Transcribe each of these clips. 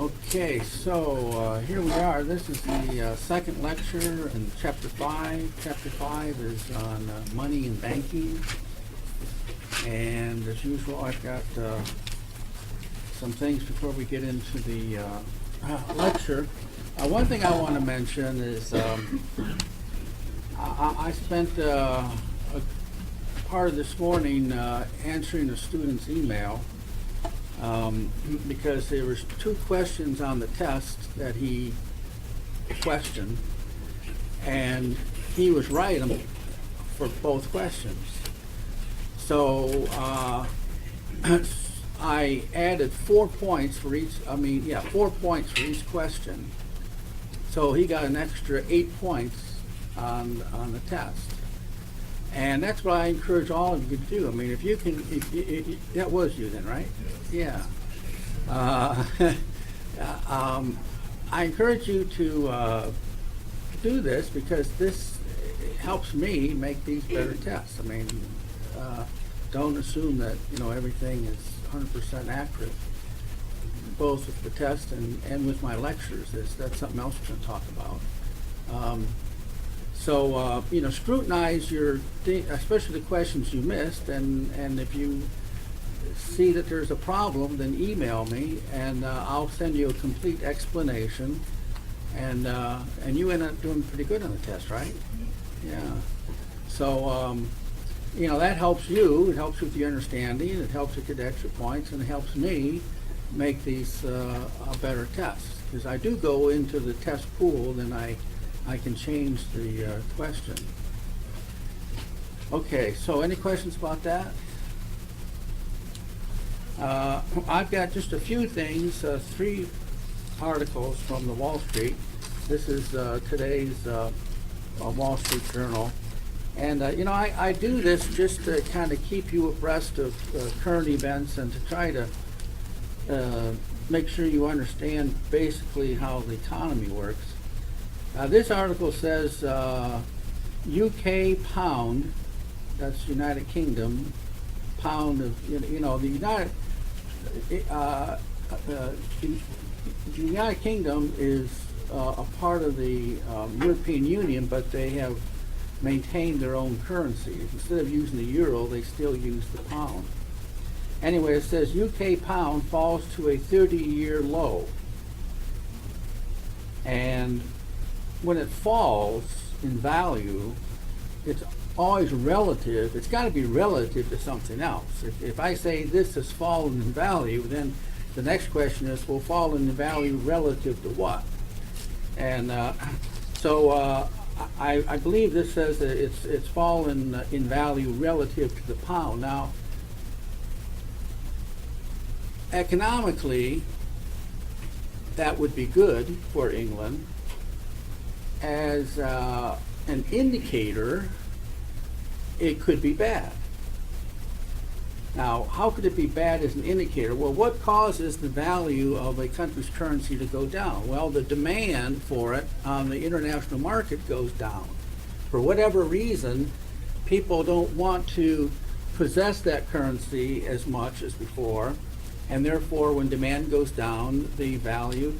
Okay, so here we are. This is the second lecture in Chapter 5. Chapter 5 is on money and banking. And as usual, I've got some things before we get into the lecture. One thing I want to mention is I spent a part of this morning answering a student's email because there was 2 questions on the test that he questioned, and he was right for both questions. So I added 4 points for each. 4 points for each question. So he got an extra 8 points on the test. And that's what I encourage all of you to do. I mean, if you can, that was you then, right? Yeah. I encourage you to do this because this helps me make these better tests. I mean, don't assume that everything is 100% accurate, both with the test and with my lectures. That's something else we're going to talk about. So scrutinize your, especially the questions you missed, and if you see that there's a problem, then email me, and I'll send you a complete explanation. And you end up doing pretty good on the test, right? Yeah. So that helps you. It helps with the understanding. It helps you get extra points, and it helps me make these better tests. Because I do go into the test pool, then I can change the question. Okay, so any questions about that? I've got just a few things, 3 articles from the Wall Street. This is today's Wall Street Journal. And, I do this just to kind of keep you abreast of current events and to try to make sure you understand basically how the economy works. This article says UK pound, that's United Kingdom, pound of, the United Kingdom is a part of the European Union, but they have maintained their own currency. Instead of using the euro, they still use the pound. Anyway, it says UK pound falls to a 30-year low. And when it falls in value, it's always relative. It's got to be relative to something else. If I say this has fallen in value, then the next question is, well, fall in value relative to what? And so I believe this says that it's fallen in value relative to the pound. Now, economically, that would be good for England. As an indicator, it could be bad. Now, how could it be bad as an indicator? Well, what causes the value of a country's currency to go down? Well, the demand for it on the international market goes down. For whatever reason, people don't want to possess that currency as much as before, and therefore when demand goes down, the value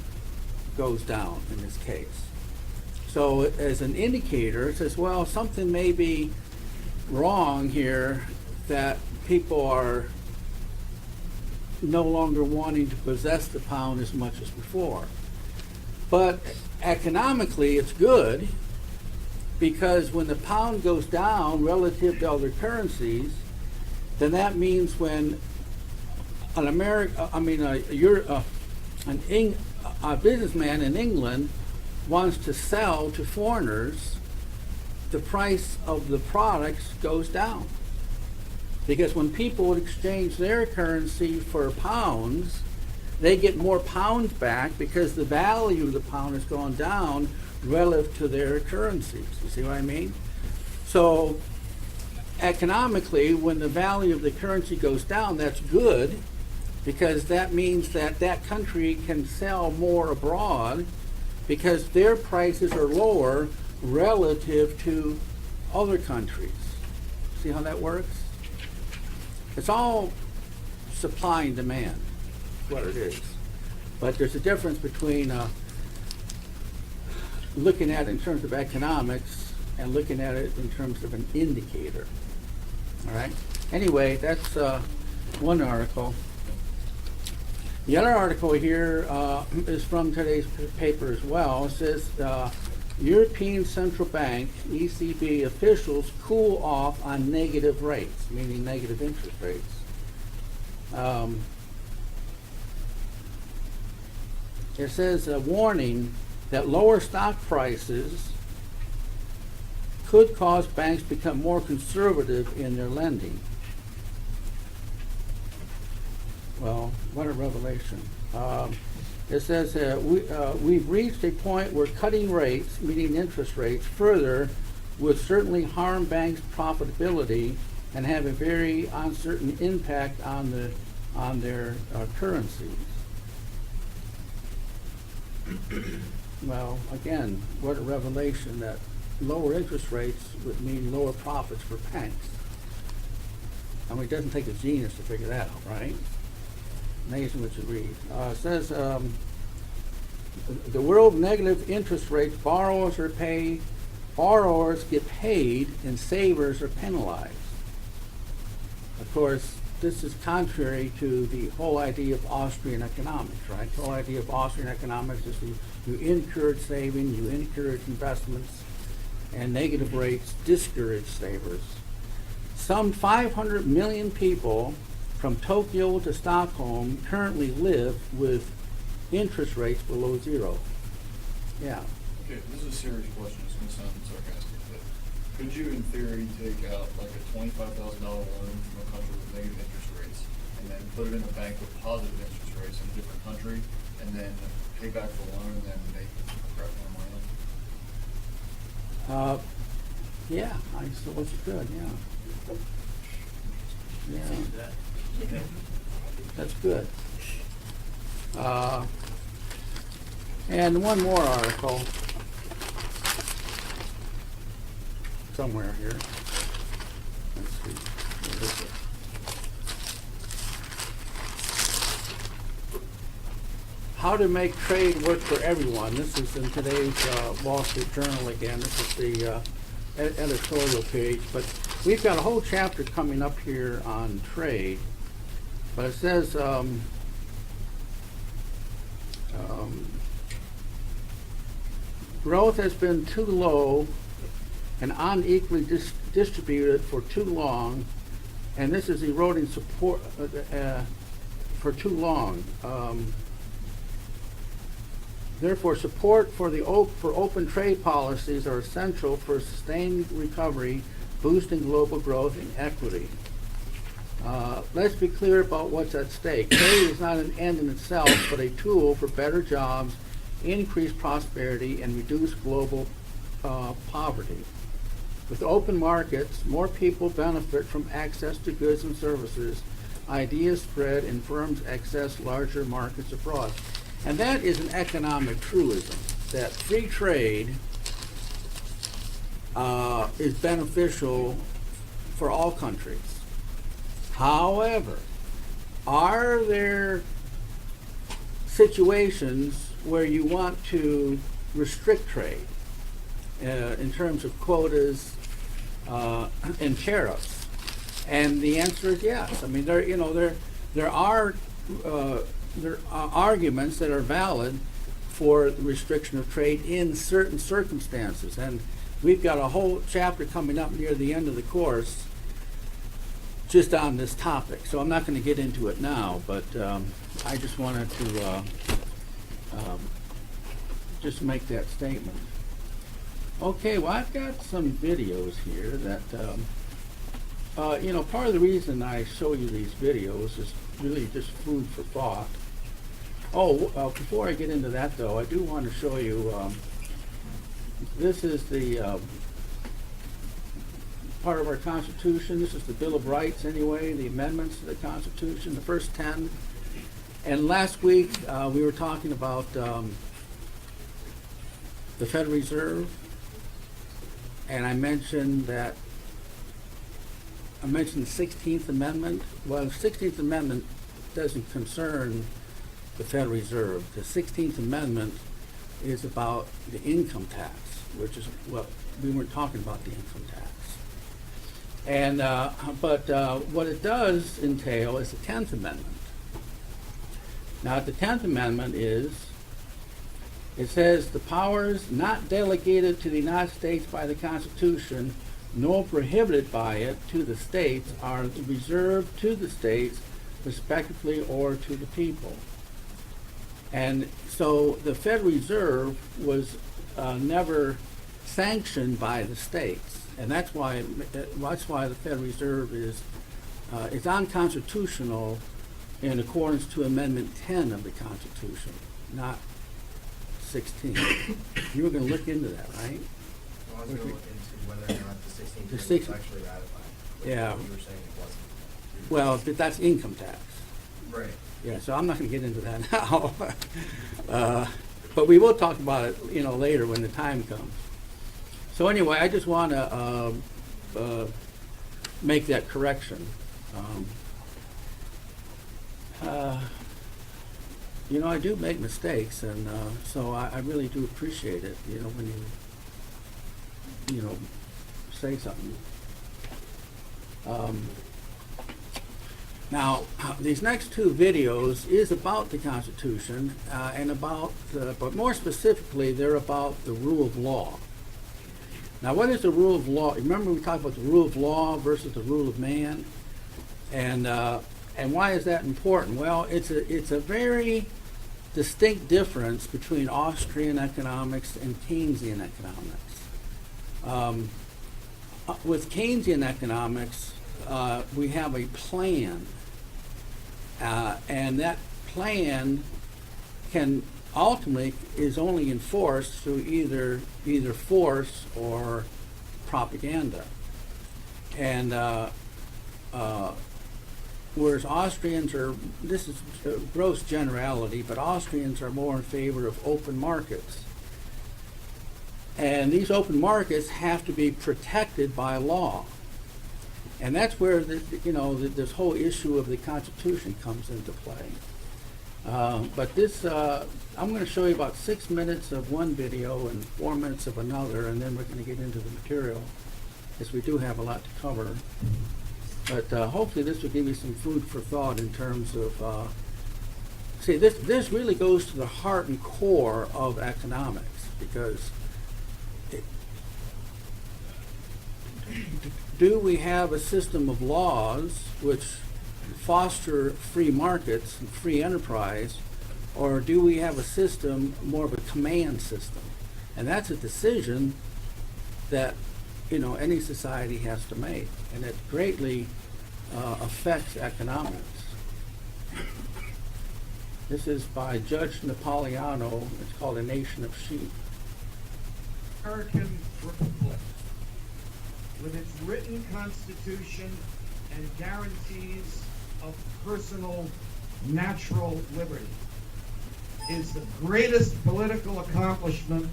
goes down in this case. So as an indicator, it says, well, something may be wrong here, that people are no longer wanting to possess the pound as much as before. But economically, it's good, because when the pound goes down relative to other currencies, then that means when a businessman in England wants to sell to foreigners, the price of the products goes down. Because when people would exchange their currency for pounds, they get more pounds back because the value of the pound has gone down relative to their currencies. You see what I mean? So economically, when the value of the currency goes down, that's good, because that means that that country can sell more abroad because their prices are lower relative to other countries. See how that works? It's all supply and demand, is what it is. But there's a difference between looking at it in terms of economics and looking at it in terms of an indicator. All right? Anyway, that's one article. The other article here is from today's paper as well. It says European Central Bank, ECB officials cool off on negative rates, meaning negative interest rates. It says a warning that lower stock prices could cause banks to become more conservative in their lending. Well, what a revelation. It says we've reached a point where cutting rates, meaning interest rates, further would certainly harm banks' profitability and have a very uncertain impact on their currencies. Well, again, what a revelation that lower interest rates would mean lower profits for banks. I mean, it doesn't take a genius to figure that out, right? Amazing what you read. It says the world negative interest rates, borrowers get paid and savers are penalized. Of course, this is contrary to the whole idea of Austrian economics, right? The whole idea of Austrian economics is you encourage saving, you encourage investments, and negative rates discourage savers. Some 500 million people from Tokyo to Stockholm currently live with interest rates below zero. Yeah. Okay, this is a serious question. It's going to sound sarcastic, but could you, in theory, take out like a $25,000 loan from a country with negative interest rates and then put it in a bank with positive interest rates in a different country and then pay back the loan and then make a crap ton of money? Yeah, I suppose you could, yeah. Yeah. That's good. And one more article somewhere here. Let's see. Where is it? How to make trade work for everyone. This is in today's Wall Street Journal again. This is the editorial page. But we've got a whole chapter coming up here on trade. But it says growth has been too low and unequally distributed for too long, and this is eroding support for too long. Therefore, support for open trade policies are essential for sustained recovery, boosting global growth and equity. Let's be clear about what's at stake. Trade is not an end in itself, but a tool for better jobs, increased prosperity, and reduce global poverty. With open markets, more people benefit from access to goods and services, ideas spread, and firms access larger markets abroad. And that is an economic truism, that free trade is beneficial for all countries. However, are there situations where you want to restrict trade in terms of quotas and tariffs? And the answer is yes. I mean, there are arguments that are valid for the restriction of trade in certain circumstances, and we've got a whole chapter coming up near the end of the course just on this topic. So I'm not going to get into it now, but I just wanted to just make that statement. Okay, well, I've got some videos here that, part of the reason I show you these videos is really just food for thought. Before I get into that, though, I do want to show you, this is the part of our Constitution. This is the Bill of Rights, anyway, the amendments to the Constitution, the first 10. And last week, we were talking about the Federal Reserve, and I mentioned the 16th Amendment. Well, the 16th Amendment doesn't concern the Federal Reserve. The 16th Amendment is about the income tax, which is what we weren't talking about, the income tax. And but what it does entail is the 10th Amendment. Now, the 10th Amendment is, it says, the powers not delegated to the United States by the Constitution, nor prohibited by it to the states, are reserved to the states, respectively, or to the people. And so the Federal Reserve was never sanctioned by the states, and that's why the Federal Reserve is unconstitutional in accordance to Amendment 10 of the Constitution, not 16. You were going to look into that, right? Well, I was going to look into whether or not the 16th The Amendment 16th was actually ratified. But Yeah. You were saying it wasn't. Well, but that's income tax. Right. Yeah, so I'm not going to get into that now. But we will talk about it, later when the time comes. So anyway, I just want to make that correction. I do make mistakes, and so I really do appreciate it, when you say something. Now, these next two videos is about the Constitution and about, but more specifically, they're about the rule of law. Now, what is the rule of law? Remember we talked about the rule of law versus the rule of man, and why is that important? Well, it's a very distinct difference between Austrian economics and Keynesian economics. With Keynesian economics, we have a plan, and that plan can ultimately is only enforced through either force or propaganda. And whereas Austrians are, this is a gross generality, but Austrians are more in favor of open markets. And these open markets have to be protected by law. And that's where this whole issue of the Constitution comes into play. But this, I'm going to show you about 6 minutes of one video and 4 minutes of another, and then we're going to get into the material, because we do have a lot to cover. But hopefully this will give you some food for thought in terms of, see, this really goes to the heart and core of economics, because do we have a system of laws which foster free markets and free enterprise, or do we have a system, more of a command system? And that's a decision that any society has to make, and it greatly affects economics. This is by Judge Napoleano. It's called A Nation of Sheep. American Republic, with its written constitution and guarantees of personal natural liberty, is the greatest political accomplishment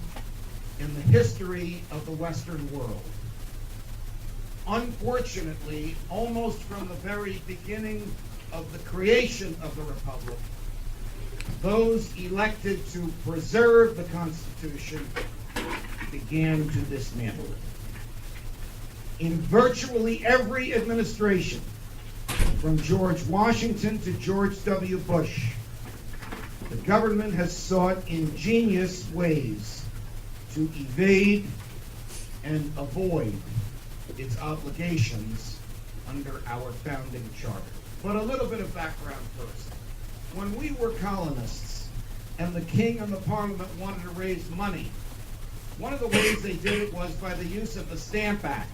in the history of the Western world. Unfortunately, almost from the very beginning of the creation of the Republic, those elected to preserve the Constitution began to dismantle it. In virtually every administration, from George Washington to George W. Bush, the government has sought ingenious ways to evade and avoid its obligations under our founding charter. But a little bit of background first. When we were colonists and the king and the parliament wanted to raise money, one of the ways they did it was by the use of the Stamp Act.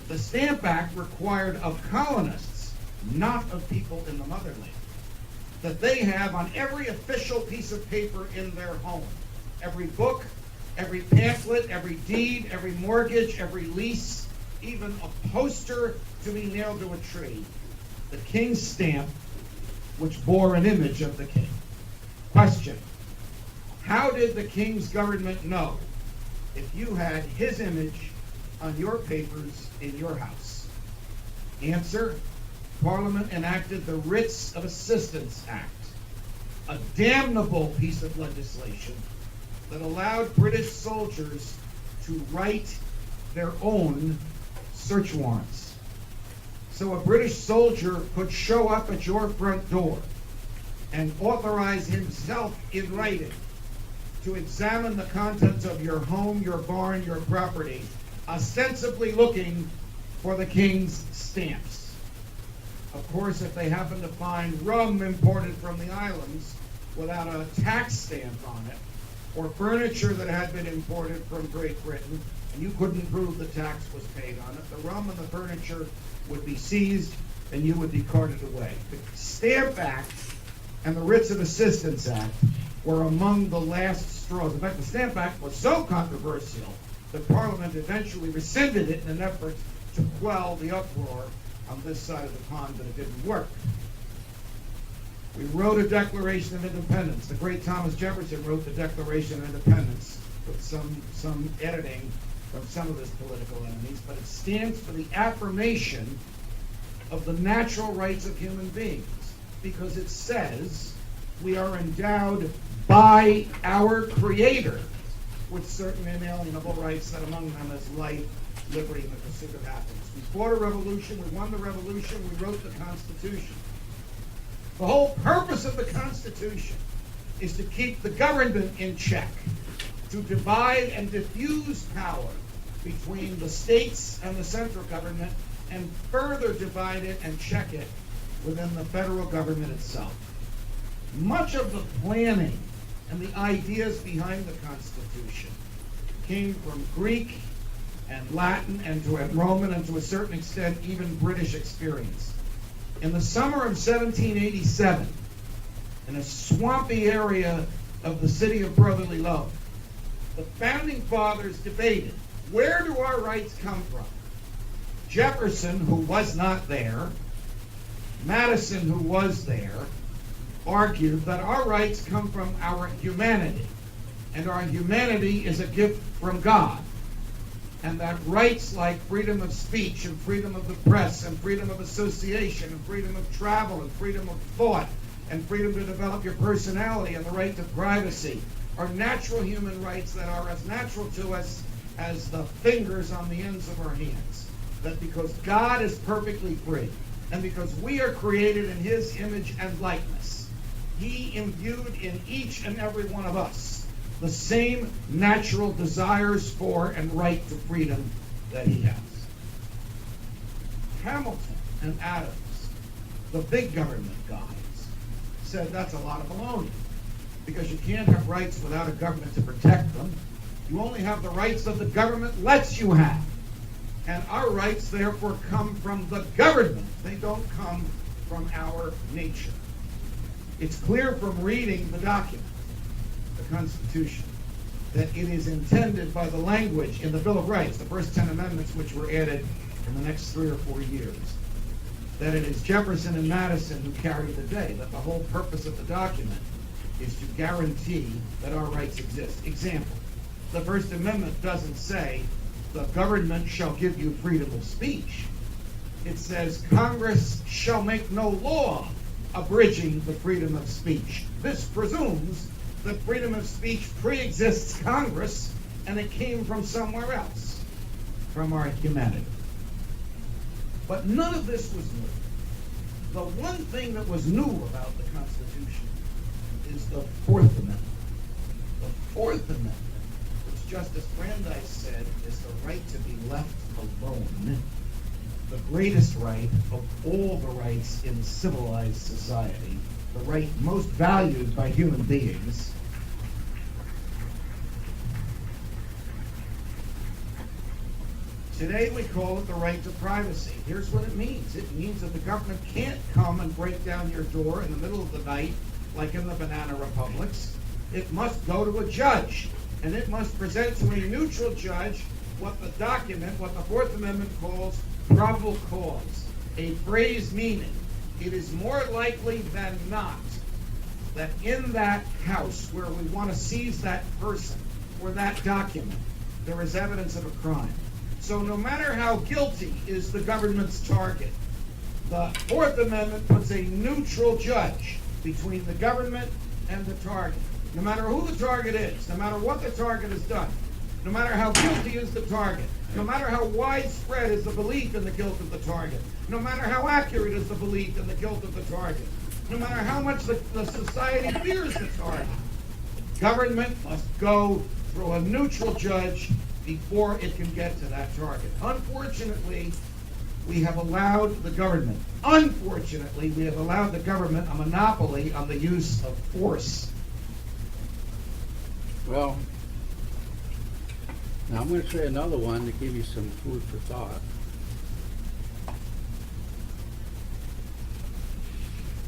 The Stamp Act required of colonists, not of people in the motherland, that they have on every official piece of paper in their home, every book, every pamphlet, every deed, every mortgage, every lease, even a poster to be nailed to a tree, the king's stamp, which bore an image of the king. Question: how did the king's government know if you had his image on your papers in your house? Answer: Parliament enacted the Writs of Assistance Act, a damnable piece of legislation that allowed British soldiers to write their own search warrants. So a British soldier could show up at your front door and authorize himself in writing to examine the contents of your home, your barn, your property, ostensibly looking for the king's stamps. Of course, if they happen to find rum imported from the islands without a tax stamp on it, or furniture that had been imported from Great Britain, and you couldn't prove the tax was paid on it, the rum and the furniture would be seized and you would be carted away. The Stamp Act and the Writs of Assistance Act were among the last straws. In fact, the Stamp Act was so controversial that Parliament eventually rescinded it in an effort to quell the uproar on this side of the pond, but it didn't work. We wrote a Declaration of Independence. The great Thomas Jefferson wrote the Declaration of Independence with some editing from some of his political enemies, but it stands for the affirmation of the natural rights of human beings, because it says we are endowed by our Creator with certain inalienable rights, that among them is life, liberty, and the pursuit of happiness. We fought a revolution, we won the revolution, we wrote the Constitution. The whole purpose of the Constitution is to keep the government in check, to divide and diffuse power between the states and the central government, and further divide it and check it within the federal government itself. Much of the planning and the ideas behind the Constitution came from Greek and Latin and Roman, and to a certain extent even British experience. In the summer of 1787, in a swampy area of the city of brotherly love, the founding fathers debated, where do our rights come from? Jefferson, who was not there, Madison, who was there, argued that our rights come from our humanity, and our humanity is a gift from God, and that rights like freedom of speech and freedom of the press and freedom of association and freedom of travel and freedom of thought and freedom to develop your personality and the right to privacy are natural human rights that are as natural to us as the fingers on the ends of our hands. That because God is perfectly free, and because we are created in His image and likeness, He imbued in each and every one of us the same natural desires for and right to freedom that He has. Hamilton and Adams, the big government guys, said that's a lot of baloney, because you can't have rights without a government to protect them. You only have the rights that the government lets you have. And our rights, therefore, come from the government. They don't come from our nature. It's clear from reading the document, the Constitution, that it is intended by the language in the Bill of Rights, the first 10 amendments which were added in the next 3 or 4 years, that it is Jefferson and Madison who carry the day, that the whole purpose of the document is to guarantee that our rights exist. Example, the First Amendment doesn't say the government shall give you freedom of speech. It says Congress shall make no law abridging the freedom of speech. This presumes that freedom of speech pre-exists Congress, and it came from somewhere else, from our humanity. But none of this was new. The one thing that was new about the Constitution is the Fourth Amendment. The Fourth Amendment, which Justice Brandeis said is the right to be left alone, the greatest right of all the rights in civilized society, the right most valued by human beings. Today we call it the right to privacy. Here's what it means. It means that the government can't come and break down your door in the middle of the night, like in the banana republics. It must go to a judge, and it must present to a neutral judge what the document, what the Fourth Amendment calls probable cause, a phrase meaning it is more likely than not that in that house where we want to seize that person or that document, there is evidence of a crime. So no matter how guilty is the government's target, the Fourth Amendment puts a neutral judge between the government and the target. No matter who the target is, no matter what the target has done, no matter how guilty is the target, no matter how widespread is the belief in the guilt of the target, no matter how accurate is the belief in the guilt of the target, no matter how much the society fears the target, government must go through a neutral judge before it can get to that target. Unfortunately, we have allowed the government a monopoly on the use of force. Well, now I'm going to say another one to give you some food for thought.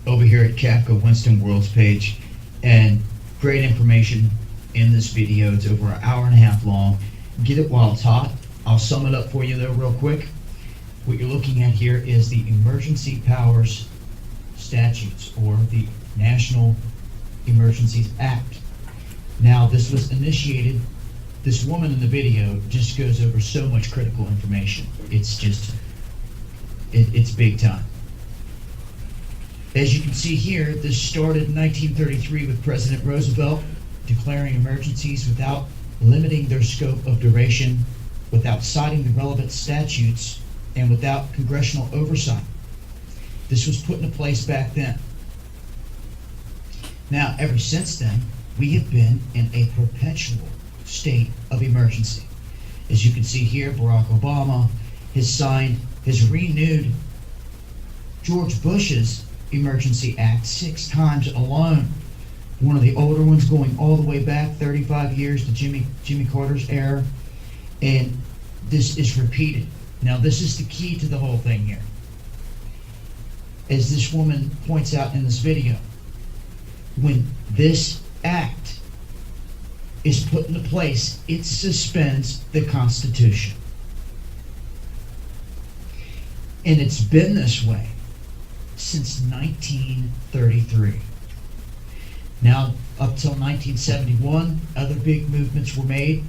Over here at Kafka Winston World's page, and great information in this video. It's over an hour and a half long. Get it while it's hot. I'll sum it up for you though real quick. What you're looking at here is the Emergency Powers Statutes, or the National Emergencies Act. Now, this was initiated, this woman in the video just goes over so much critical information. It's just, it's big time. As you can see here, this started in 1933 with President Roosevelt declaring emergencies without limiting their scope of duration, without citing the relevant statutes, and without congressional oversight. This was put into place back then. Now, ever since then, we have been in a perpetual state of emergency. As you can see here, Barack Obama has renewed George Bush's Emergency Act 6 times alone. One of the older ones going all the way back 35 years to Jimmy Carter's era. And this is repeated. Now, this is the key to the whole thing here. As this woman points out in this video, when this act is put into place, it suspends the Constitution. And it's been this way since 1933. Now, up till 1971, other big movements were made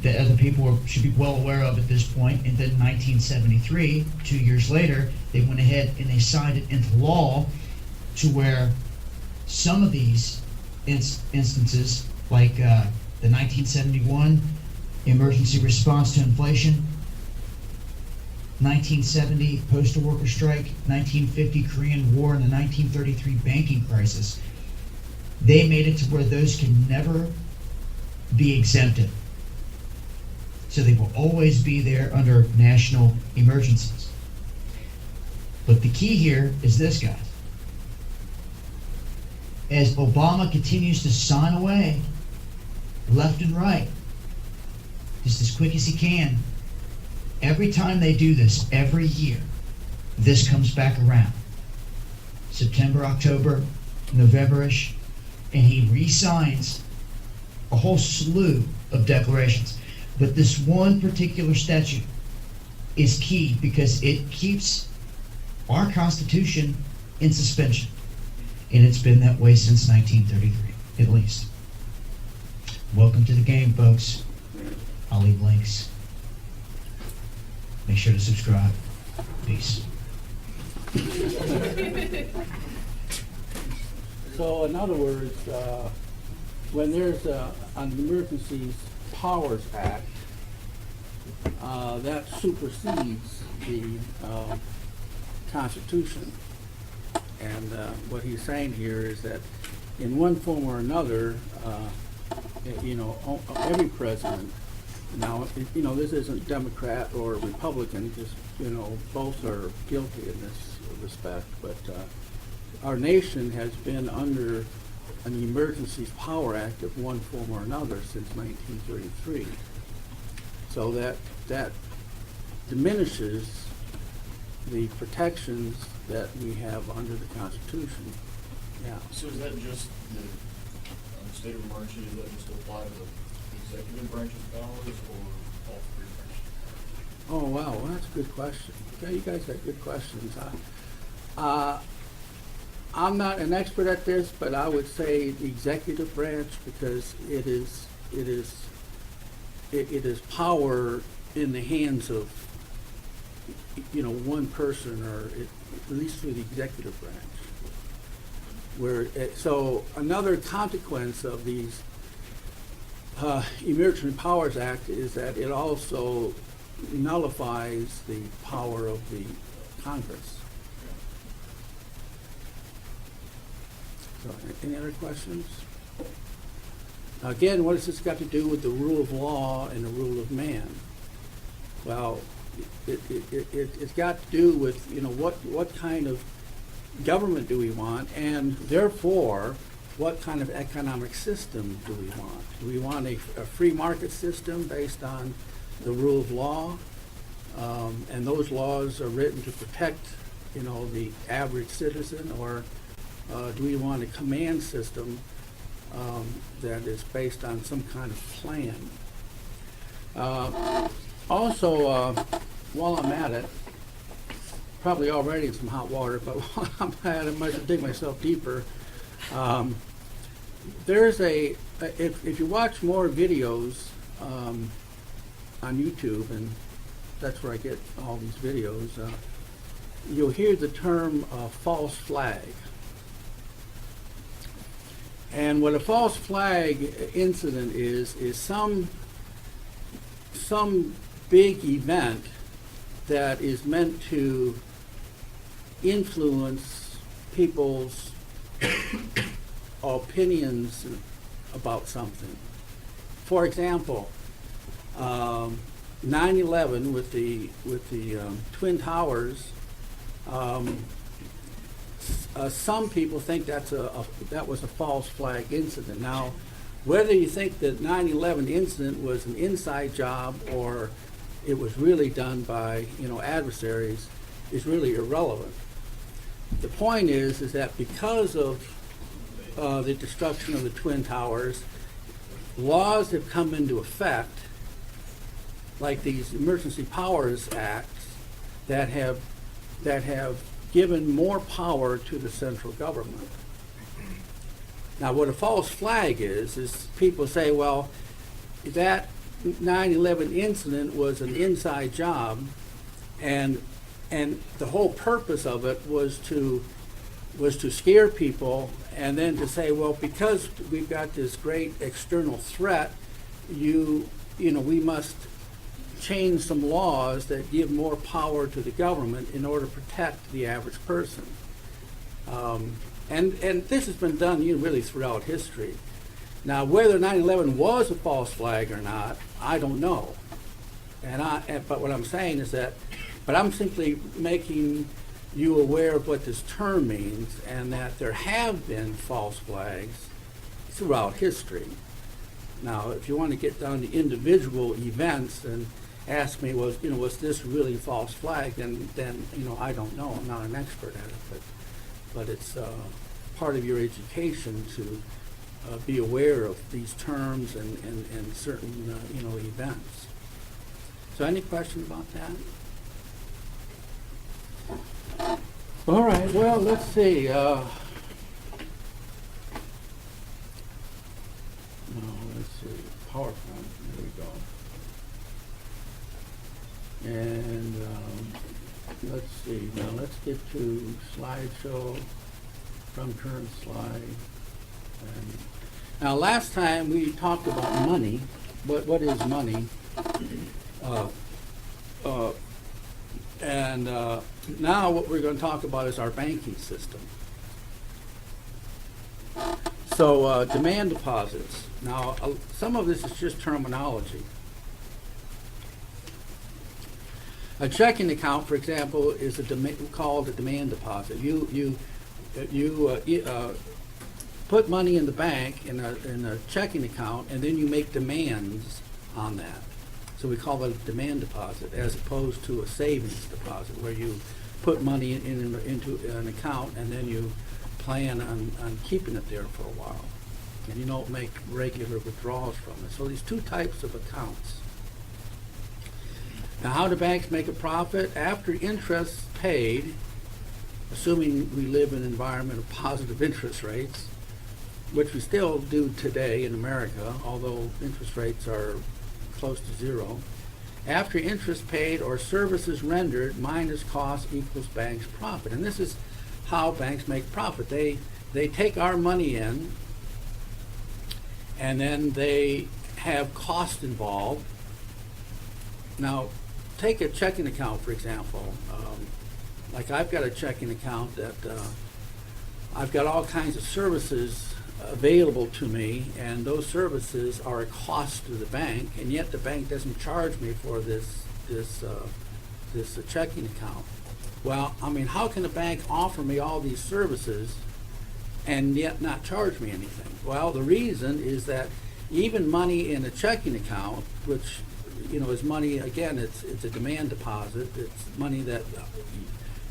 that other people should be well aware of at this point. And then 1973, 2 years later, they went ahead and they signed it into law to where some of these instances, like the 1971 emergency response to inflation, 1970 postal worker strike, 1950 Korean War, and the 1933 banking crisis, they made it to where those can never be exempted. So they will always be there under national emergencies. But the key here is this, guys. As Obama continues to sign away left and right, just as quick as he can, every time they do this, every year, this comes back around. September, October, November-ish, and he re-signs a whole slew of declarations. But this one particular statute is key because it keeps our Constitution in suspension. And it's been that way since 1933, at least. Welcome to the game, folks. I'll leave links. Make sure to subscribe. Peace. So in other words, when there's an Emergencies Powers Act, that supersedes the Constitution. And what he's saying here is that in one form or another, every president, now, this isn't Democrat or Republican, just, both are guilty in this respect, but our nation has been under an Emergencies Power Act of one form or another since 1933. So that diminishes the protections that we have under the Constitution. Yeah. So is that just the state of emergency, does that just apply to the executive branch's powers or all three branches? Oh, wow, well, that's a good question. Yeah, you guys got good questions, I'm not an expert at this, but I would say the executive branch, because it is power in the hands of one person, or at least through the executive branch. So another consequence of these Emergency Powers Act is that it also nullifies the power of the Congress. So, any other questions? Again, what has this got to do with the rule of law and the rule of man? Well, it's got to do with, you know, what kind of government do we want, and therefore, what kind of economic system do we want? Do we want a free market system based on the rule of law? And those laws are written to protect, you know, the average citizen, or do we want a command system that is based on some kind of plan? Also, while I'm at it, probably already in some hot water, but while I'm at it, I might dig myself deeper. There's if you watch more videos on YouTube, and that's where I get all these videos, you'll hear the term false flag. And what a false flag incident is some big event that is meant to influence people's opinions about something. For example, 9/11 with the Twin Towers. Some people think that was a false flag incident. Now, whether you think that 9/11 incident was an inside job or it was really done by, you know, adversaries is really irrelevant. The point is that because of the destruction of the Twin Towers, laws have come into effect, like these Emergency Powers Acts, that have given more power to the central government. Now, what a false flag is people say, well, that 9/11 incident was an inside job, and the whole purpose of it was to scare people, and then to say, well, because we've got this great external threat, you know, we must change some laws that give more power to the government in order to protect the average person. And this has been done, you know, really throughout history. Now, whether 9/11 was a false flag or not, I don't know. But what I'm saying is that, but I'm simply making you aware of what this term means, and that there have been false flags throughout history. Now, if you want to get down to individual events and ask me, was this really false flag? Then you know, I don't know. I'm not an expert at it, but it's part of your education to be aware of these terms and certain you know, events. So, any questions about that? All right. Well, let's see. No, let's see. PowerPoint. There we go. And let's see. Now let's get to slideshow from current slide. And now, last time we talked about money. What is money? And now what we're going to talk about is our banking system. So demand deposits. Now, some of this is just terminology. A checking account, for example, is called a demand deposit. You put money in the bank in a checking account, and then you make demands on that. So we call it a demand deposit, as opposed to a savings deposit, where you put money into an account and then you plan on keeping it there for a while, and you don't make regular withdrawals from it. So these two types of accounts. Now, how do banks make a profit? After interest paid, assuming we live in an environment of positive interest rates, which we still do today in America, although interest rates are close to zero. After interest paid or services rendered minus cost equals bank's profit. And this is how banks make profit. They they take our money in, and then they have cost involved. Now, take a checking account, for example. Like I've got a checking account that I've got all kinds of services available to me, and those services are a cost to the bank, and yet the bank doesn't charge me for this checking account. Well, I mean, how can a bank offer me all these services and yet not charge me anything? Well, the reason is that even money in a checking account, which is money, again, it's a demand deposit. It's money that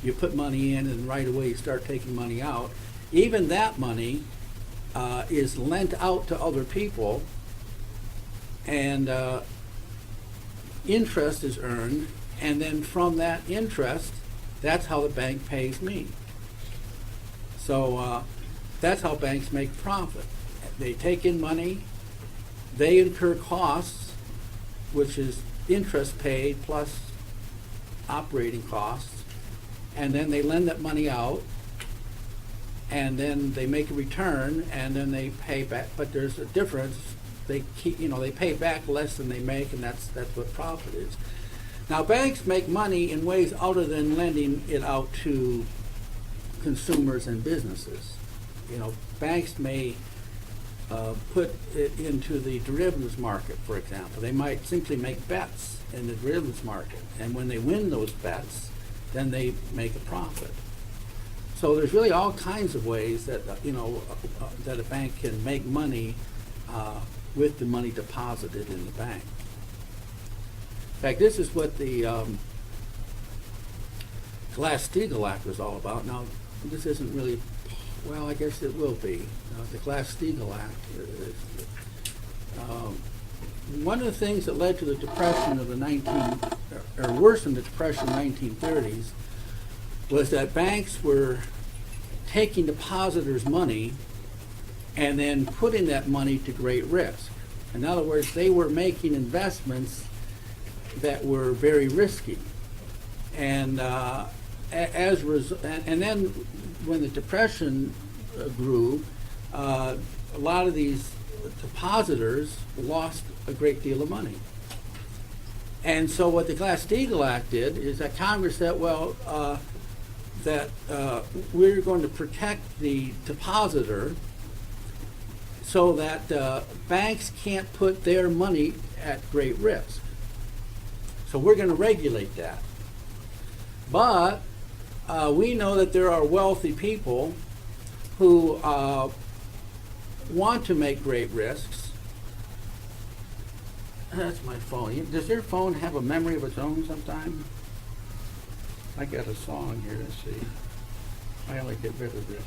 you put money in and right away you start taking money out. Even that money is lent out to other people, and interest is earned, and then from that interest, that's how the bank pays me. So that's how banks make profit. They take in money, they incur costs, which is interest paid plus operating costs, and then they lend that money out, and then they make a return, and then they pay back. But there's a difference. They they pay back less than they make, and that's what profit is. Now, banks make money in ways other than lending it out to consumers and businesses. Banks may put it into the derivatives market, for example. They might simply make bets in the derivatives market, and when they win those bets, then they make a profit. So there's really all kinds of ways that that a bank can make money with the money deposited in the bank. In fact, this is what the Glass-Steagall Act was all about. Now, this isn't really, well, I guess it will be. The Glass-Steagall Act is, one of the things that led to the Depression of or worsened the Depression of the 1930s was that banks were taking depositors' money and then putting that money to great risk. In other words, they were making investments that were very risky. And and then when the Depression grew, a lot of these depositors lost a great deal of money. And so what the Glass-Steagall Act did is that Congress said, well, that we're going to protect the depositor so that banks can't put their money at great risk. So we're going to regulate that. But we know that there are wealthy people who want to make great risks. That's my phone. Does your phone have a memory of its own sometime? I got a song here, let's see. I only get rid of this.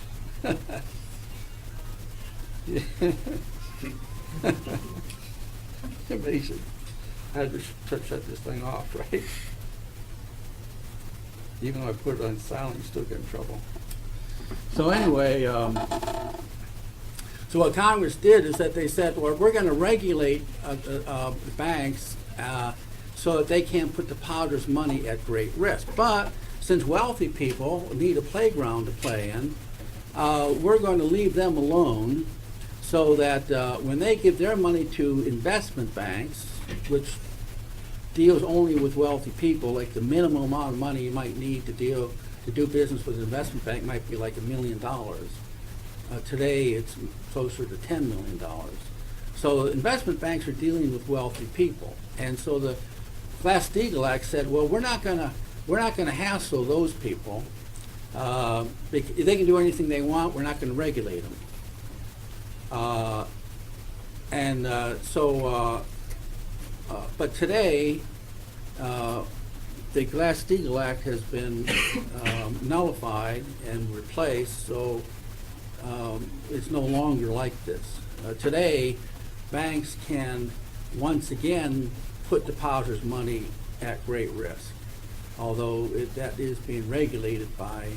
Amazing. I had to shut this thing off, right? Even though I put it on silent, you still get in trouble. So anyway, so what Congress did is that they said, well, we're going to regulate banks so that they can't put depositors' money at great risk. But since wealthy people need a playground to play in, we're going to leave them alone so that when they give their money to investment banks, which deals only with wealthy people, like the minimum amount of money you might need to do business with an investment bank might be like $1 million. Today it's closer to $10 million. So investment banks are dealing with wealthy people, and so the Glass-Steagall Act said, well, we're not going to hassle those people. They can do anything they want. We're not going to regulate them. But today, the Glass-Steagall Act has been nullified and replaced, so it's no longer like this. Today, banks can once again put depositors' money at great risk, although that is being regulated by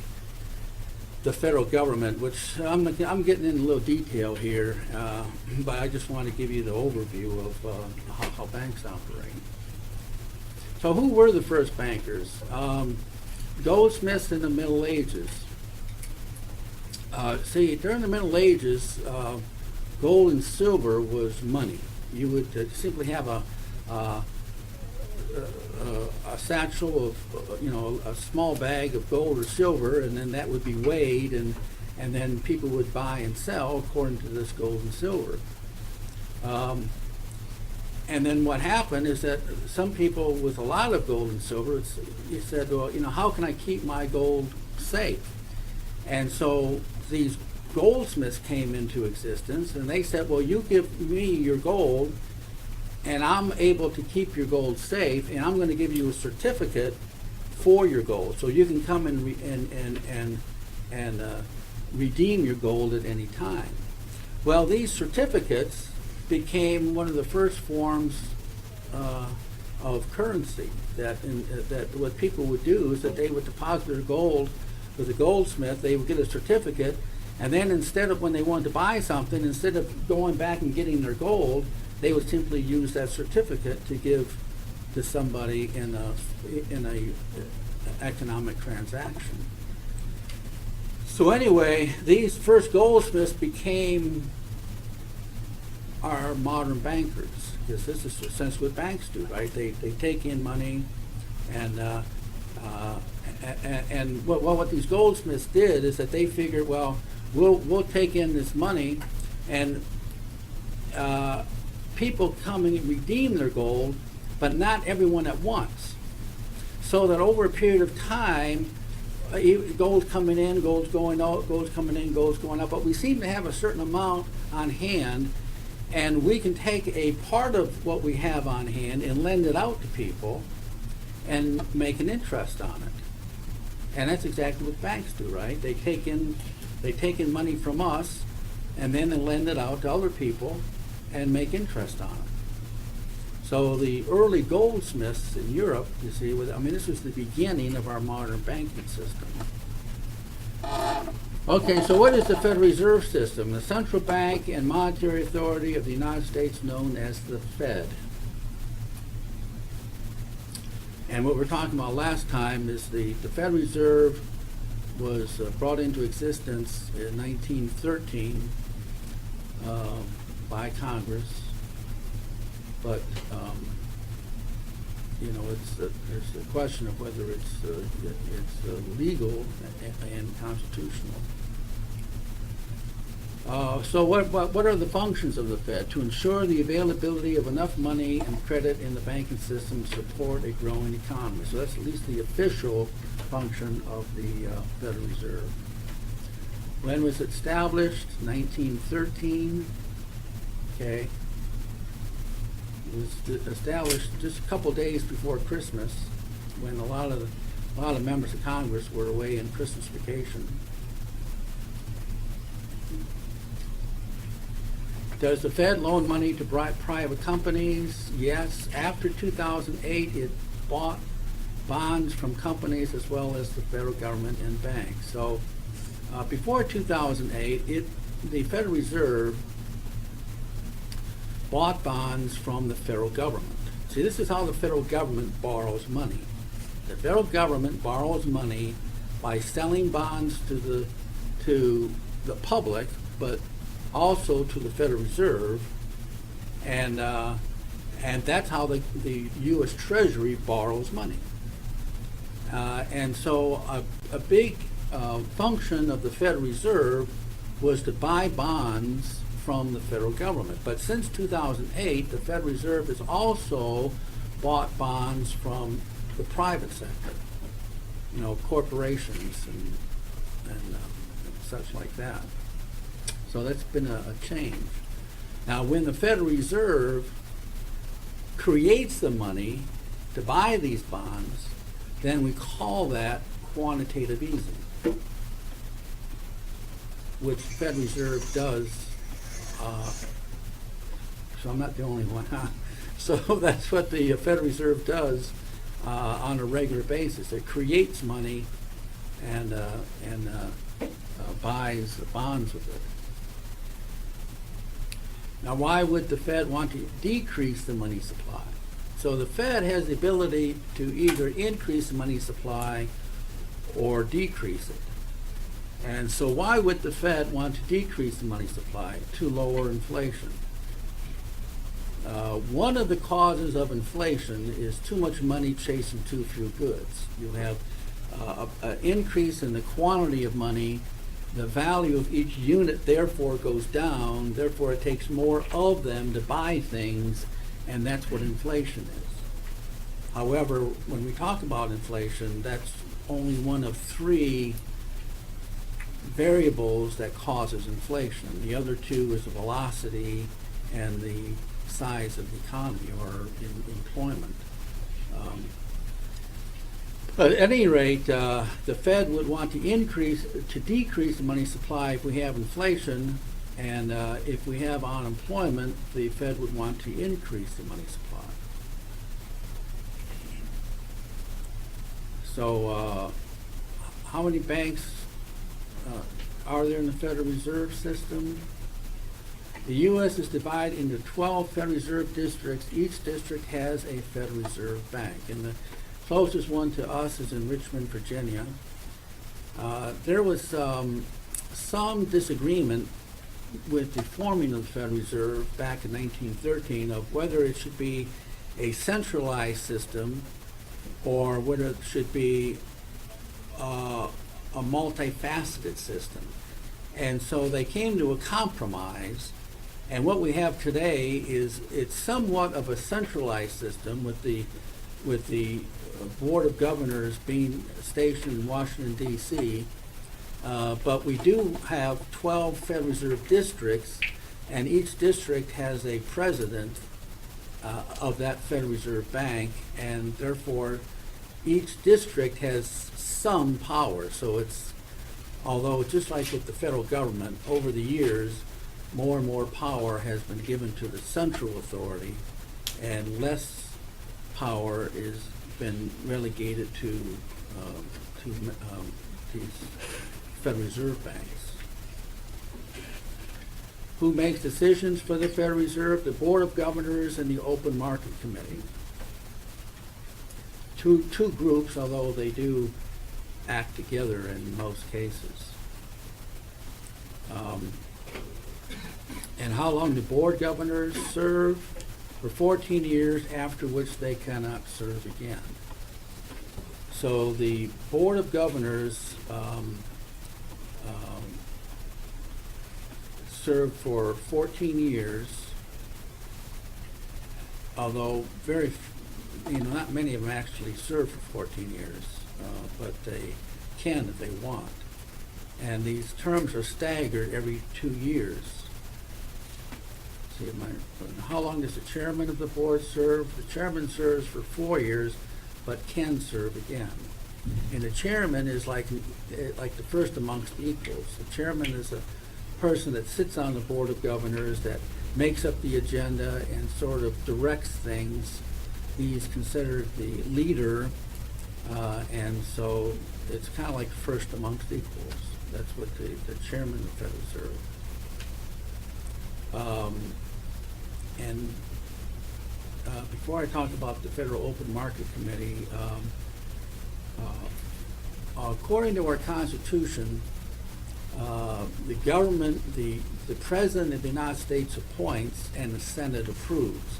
the federal government, which I'm getting into a little detail here, but I just want to give you the overview of how banks operate. So who were the first bankers? Goldsmiths in the Middle Ages. See, during the Middle Ages, gold and silver was money. You would simply have a satchel of, a small bag of gold or silver, and then that would be weighed, and then people would buy and sell according to this gold and silver. And then what happened is that some people with a lot of gold and silver, you said, well, how can I keep my gold safe? And so these goldsmiths came into existence, and they said, well, you give me your gold, and I'm able to keep your gold safe, and I'm going to give you a certificate for your gold, so you can come and redeem your gold at any time. Well, these certificates became one of the first forms of currency. That what people would do is that they would deposit their gold with a goldsmith. They would get a certificate, and then instead of, when they wanted to buy something, instead of going back and getting their gold, they would simply use that certificate to give to somebody in a economic transaction. So anyway, these first goldsmiths became our modern bankers, because this is essentially what banks do, right? They take in money, and what these goldsmiths did is that they figured, well, we'll take in this money, and people come and redeem their gold, but not everyone at once. So that over a period of time, gold's coming in, gold's going out, gold's coming in, gold's going out, but we seem to have a certain amount on hand, and we can take a part of what we have on hand and lend it out to people and make an interest on it. And that's exactly what banks do, right? They take in money from us, and then they lend it out to other people and make interest on it. So the early goldsmiths in Europe, you see, this was the beginning of our modern banking system. Okay, so what is the Federal Reserve System? The central bank and monetary authority of the United States, known as the Fed. And what we were talking about last time is the Federal Reserve was brought into existence in 1913 by Congress, but there's a question of whether it's legal and constitutional. So what are the functions of the Fed? To ensure the availability of enough money and credit in the banking system to support a growing economy. So that's at least the official function of the Federal Reserve. When was it established? 1913. Okay. It was established just a couple days before Christmas, when a lot of members of Congress were away in Christmas vacation. Does the Fed loan money to private companies? Yes. After 2008, it bought bonds from companies as well as the federal government and banks. So before 2008, the Federal Reserve bought bonds from the federal government. See, this is how the federal government borrows money. The federal government borrows money by selling bonds to the public, but also to the Federal Reserve, and that's how the U.S. Treasury borrows money. And so a big function of the Federal Reserve was to buy bonds from the federal government. But since 2008, the Federal Reserve has also bought bonds from the private sector, corporations and such like that. So that's been a change. Now, when the Federal Reserve creates the money to buy these bonds, then we call that quantitative easing, which the Federal Reserve does. So I'm not the only one. So that's what the Federal Reserve does on a regular basis. It creates money and buys bonds with it. Now, why would the Fed want to decrease the money supply? So the Fed has the ability to either increase the money supply or decrease it. And so why would the Fed want to decrease the money supply? To lower inflation. One of the causes of inflation is too much money chasing too few goods. You have an increase in the quantity of money, the value of each unit therefore goes down, therefore it takes more of them to buy things, and that's what inflation is. However, when we talk about inflation, that's only one of three variables that causes inflation. The other two is the velocity and the size of the economy or employment. But at any rate, the Fed would want to decrease the money supply if we have inflation, and if we have unemployment, the Fed would want to increase the money supply. So, how many banks are there in the Federal Reserve System? The U.S. is divided into 12 Federal Reserve districts. Each district has a Federal Reserve Bank, and the closest one to us is in Richmond, Virginia. There was some disagreement with the forming of the Federal Reserve back in 1913 of whether it should be a centralized system or whether it should be a multifaceted system. And so they came to a compromise, and what we have today is it's somewhat of a centralized system with the Board of Governors being stationed in Washington, D.C., but we do have 12 Federal Reserve districts, and each district has a president of that Federal Reserve Bank, and therefore each district has some power. So it's, although just like with the federal government, over the years, more and more power has been given to the central authority, and less power is been relegated to these Federal Reserve banks. Who makes decisions for the Federal Reserve? The Board of Governors and the Open Market Committee. Two groups, although they do act together in most cases. And how long do board governors serve? For 14 years, after which they cannot serve again. So the Board of Governors served for 14 years, although not many of them actually serve for 14 years, but they can if they want. And these terms are staggered every 2 years. See, how long does the chairman of the board serve? The chairman serves for 4 years, but can serve again. And the chairman is like the first amongst equals. The chairman is a person that sits on the Board of Governors, that makes up the agenda and sort of directs things. He's considered the leader, and so it's kind of like first amongst equals. That's what the chairman of the Federal Reserve. And before I talk about the Federal Open Market Committee, according to our Constitution, the government, the President of the United States appoints and the Senate approves.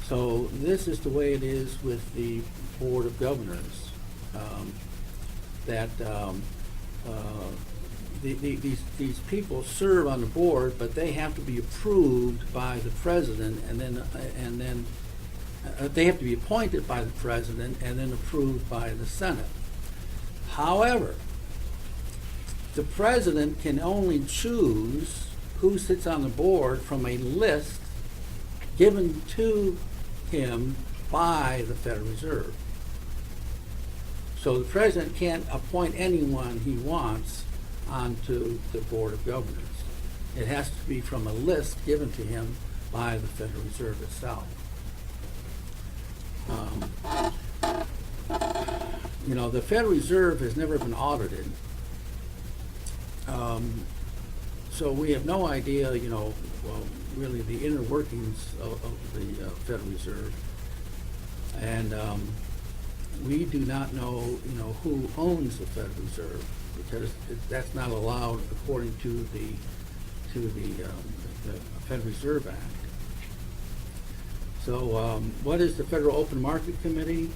So this is the way it is with the Board of Governors, these people serve on the board, but they have to be approved by the President, and then they have to be appointed by the President and then approved by the Senate. However, the President can only choose who sits on the board from a list given to him by the Federal Reserve. So the President can't appoint anyone he wants onto the Board of Governors. It has to be from a list given to him by the Federal Reserve itself. The Federal Reserve has never been audited. So we have no idea, really the inner workings of the Federal Reserve. And we do not know, who owns the Federal Reserve. because that's not allowed according to the Federal Reserve Act. So what is the Federal Open Market Committee?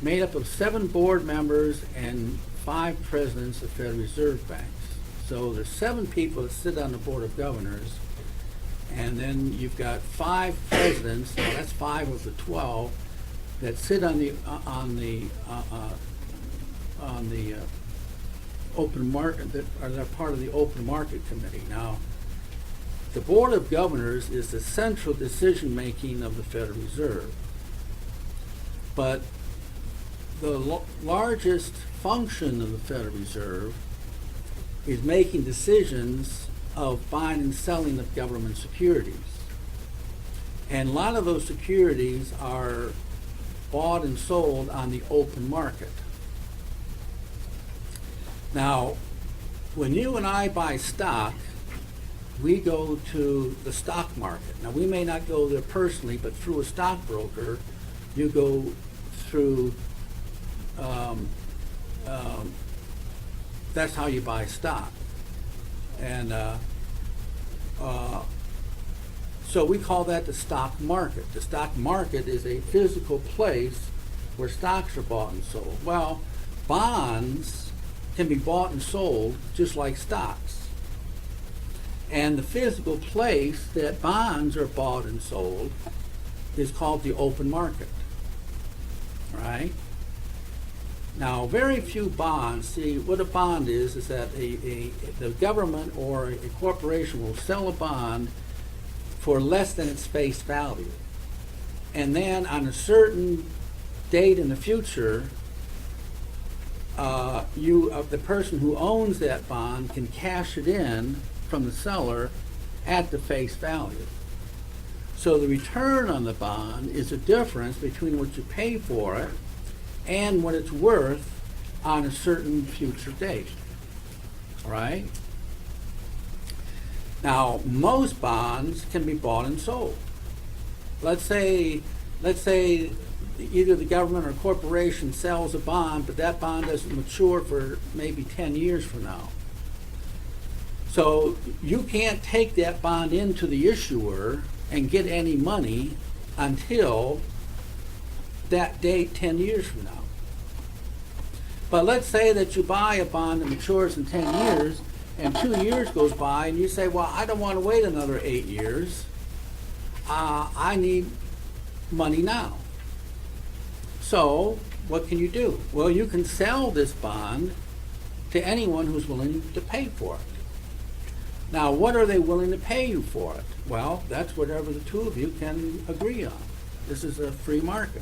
Made up of 7 board members and 5 presidents of Federal Reserve banks. So there's 7 people that sit on the Board of Governors, and then you've got 5 presidents, now that's 5 of the 12, that sit on the open market, that are they're part of the Open Market Committee. Now, the Board of Governors is the central decision-making of the Federal Reserve. But the largest function of the Federal Reserve is making decisions of buying and selling of government securities. And a lot of those securities are bought and sold on the open market. Now, when you and I buy stock, we go to the stock market. Now, we may not go there personally, but through a stockbroker, you go through, that's how you buy stock. And so we call that the stock market. The stock market is a physical place where stocks are bought and sold. Well, bonds can be bought and sold just like stocks. And the physical place that bonds are bought and sold is called the open market. Right? Now, very few bonds, see, what a bond is that the government or a corporation will sell a bond for less than its face value. And then on a certain date in the future, the person who owns that bond can cash it in from the seller at the face value. So the return on the bond is the difference between what you pay for it and what it's worth on a certain future date. All right? Now, most bonds can be bought and sold. Let's say either the government or corporation sells a bond, but that bond doesn't mature for maybe 10 years from now. So you can't take that bond into the issuer and get any money until that date 10 years from now. But let's say that you buy a bond that matures in 10 years and 2 years goes by and you say, well, I don't want to wait another 8 years. I need money now. So what can you do? Well, you can sell this bond to anyone who's willing to pay for it. Now, what are they willing to pay you for it? Well, that's whatever the two of you can agree on. This is a free market.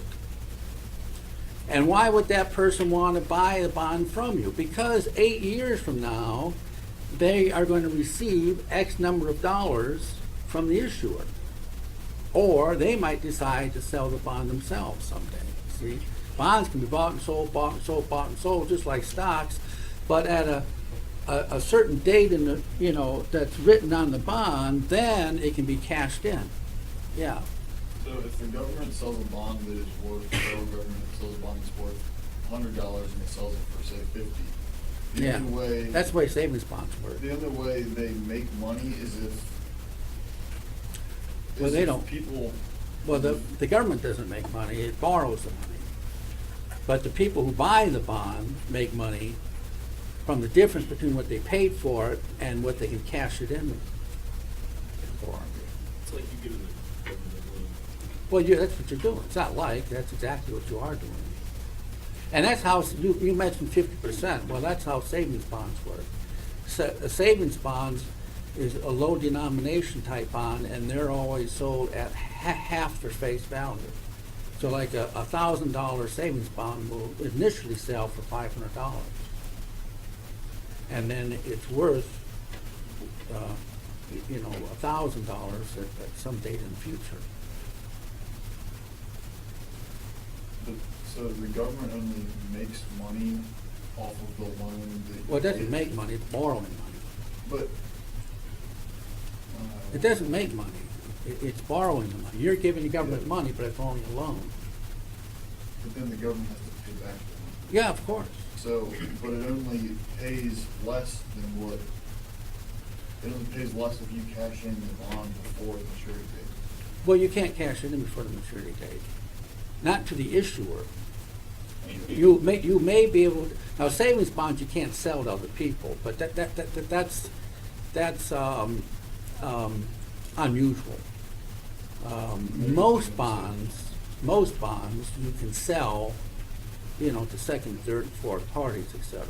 And why would that person want to buy a bond from you? Because 8 years from now, they are going to receive X number of dollars from the issuer. Or they might decide to sell the bond themselves someday. See? Bonds can be bought and sold, bought and sold, bought and sold, just like stocks, but at a certain date in the, that's written on the bond, then it can be cashed in. Yeah. So if the government sells a bond that is worth, the federal government sells a bond that's worth $100 and it sells it for say 50. The Yeah. only way, That's the way savings bonds work. the only way they make money is if Well, they don't. people. Well, the government doesn't make money, it borrows the money. But the people who buy the bond make money from the difference between what they paid for it and what they can cash it in for. It's like you give them the government loan. Well, that's what you're doing. It's not like, that's exactly what you are doing. And that's how, you mentioned 50%. Well, that's how savings bonds work. A savings bonds is a low denomination type bond, and they're always sold at half their face value. So like a $1,000 savings bond will initially sell for $500. And then it's worth, $1,000 at some date in the future. So the government only makes money off of the loan that. Well, it doesn't make money, it's borrowing money. But. It doesn't make money, it's borrowing the money. You're giving the government money, but it's only a loan. But then the government has to pay back the loan. Yeah, of course. So, but it only pays less than what, it only pays less if you cash in the bond before the maturity date. Well, you can't cash it in before the maturity date, not to the issuer. You may be able to, now savings bonds you can't sell to other people, but that's unusual. Most bonds you can sell, to second, third, fourth parties, etc.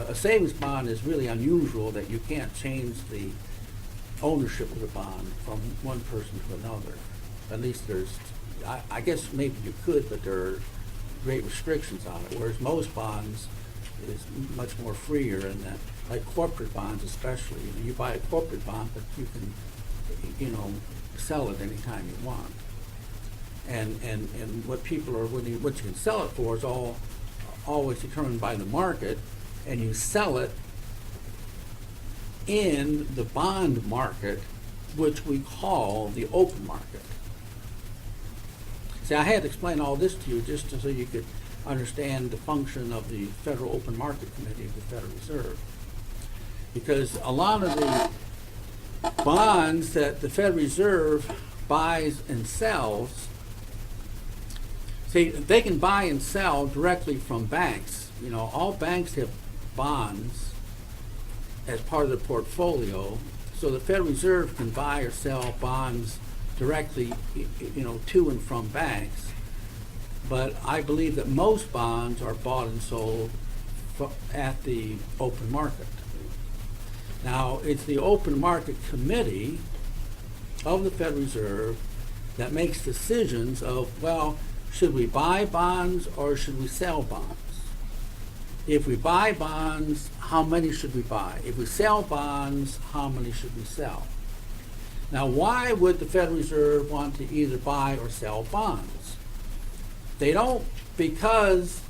A savings bond is really unusual that you can't change the ownership of the bond from one person to another. At least I guess maybe you could, but there are great restrictions on it, whereas most bonds is much more freer in that, like corporate bonds especially. You buy a corporate bond, but you can, sell it anytime you want. And what people are what you can sell it for is always determined by the market, and you sell it in the bond market, which we call the open market. See, I had to explain all this to you just so you could understand the function of the Federal Open Market Committee of the Federal Reserve. Because a lot of the bonds that the Federal Reserve buys and sells, see, they can buy and sell directly from banks. All banks have bonds as part of their portfolio, so the Federal Reserve can buy or sell bonds directly, to and from banks. But I believe that most bonds are bought and sold at the open market. Now, it's the Open Market Committee of the Federal Reserve that makes decisions of, well, should we buy bonds or should we sell bonds? If we buy bonds, how many should we buy? If we sell bonds, how many should we sell? Now, why would the Federal Reserve want to either buy or sell bonds? They don't, because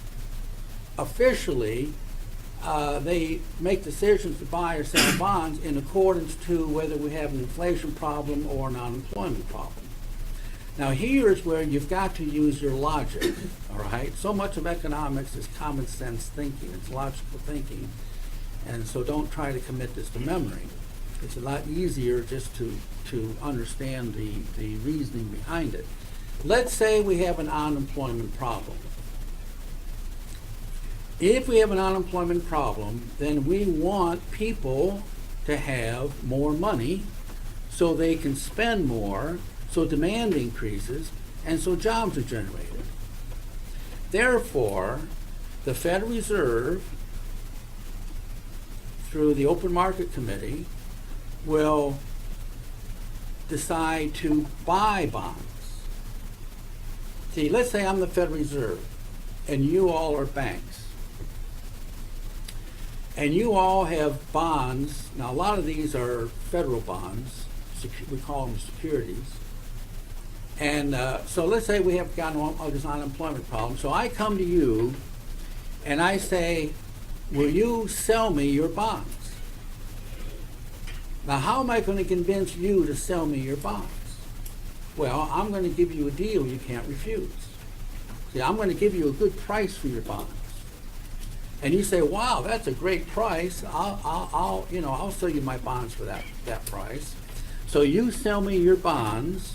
officially they make decisions to buy or sell bonds in accordance to whether we have an inflation problem or an unemployment problem. Now, here's where you've got to use your logic, all right? So much of economics is common sense thinking. It's logical thinking. And so don't try to commit this to memory. It's a lot easier just to understand the reasoning behind it. Let's say we have an unemployment problem. If we have an unemployment problem, then we want people to have more money so they can spend more, so demand increases, and so jobs are generated. Therefore, the Federal Reserve, through the Open Market Committee, will decide to buy bonds. See, let's say I'm the Federal Reserve, and you all are banks. And you all have bonds. Now, a lot of these are federal bonds. We call them securities. And so let's say we have gotten this unemployment problem. So I come to you and I say, will you sell me your bonds? Now, how am I going to convince you to sell me your bonds? Well, I'm going to give you a deal you can't refuse. See, I'm going to give you a good price for your bonds. And you say, wow, that's a great price. I'll sell you my bonds for that price. So you sell me your bonds,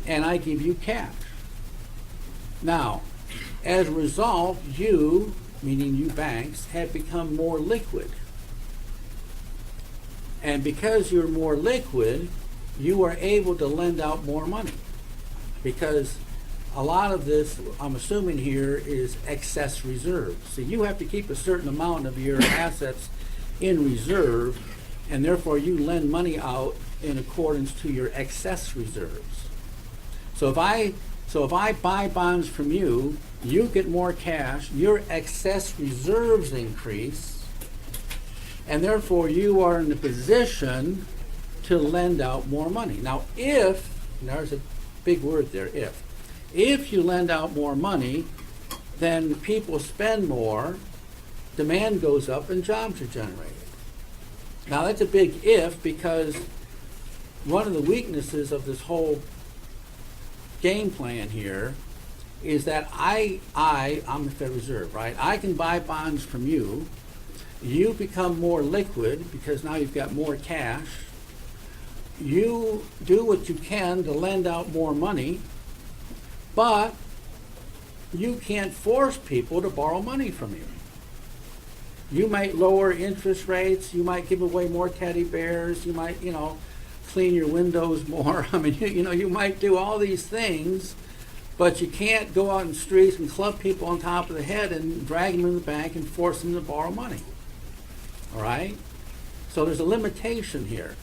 and I give you cash. Now, as a result, you, meaning you banks, have become more liquid. And because you're more liquid, you are able to lend out more money. Because a lot of this, I'm assuming here, is excess reserves. So you have to keep a certain amount of your assets in reserve, and therefore you lend money out in accordance to your excess reserves. So if I buy bonds from you, you get more cash, your excess reserves increase, and therefore you are in a position to lend out more money. Now, there's a big word there, if you lend out more money, then people spend more, demand goes up, and jobs are generated. Now, that's a big if, because one of the weaknesses of this whole game plan here is that I'm the Federal Reserve, right? I can buy bonds from you. You become more liquid because now you've got more cash. You do what you can to lend out more money, but you can't force people to borrow money from you. You might lower interest rates, you might give away more teddy bears, you might, clean your windows more. I mean, you might do all these things, but you can't go out in the streets and club people on top of the head and drag them in the bank and force them to borrow money. All right? So there's a limitation here.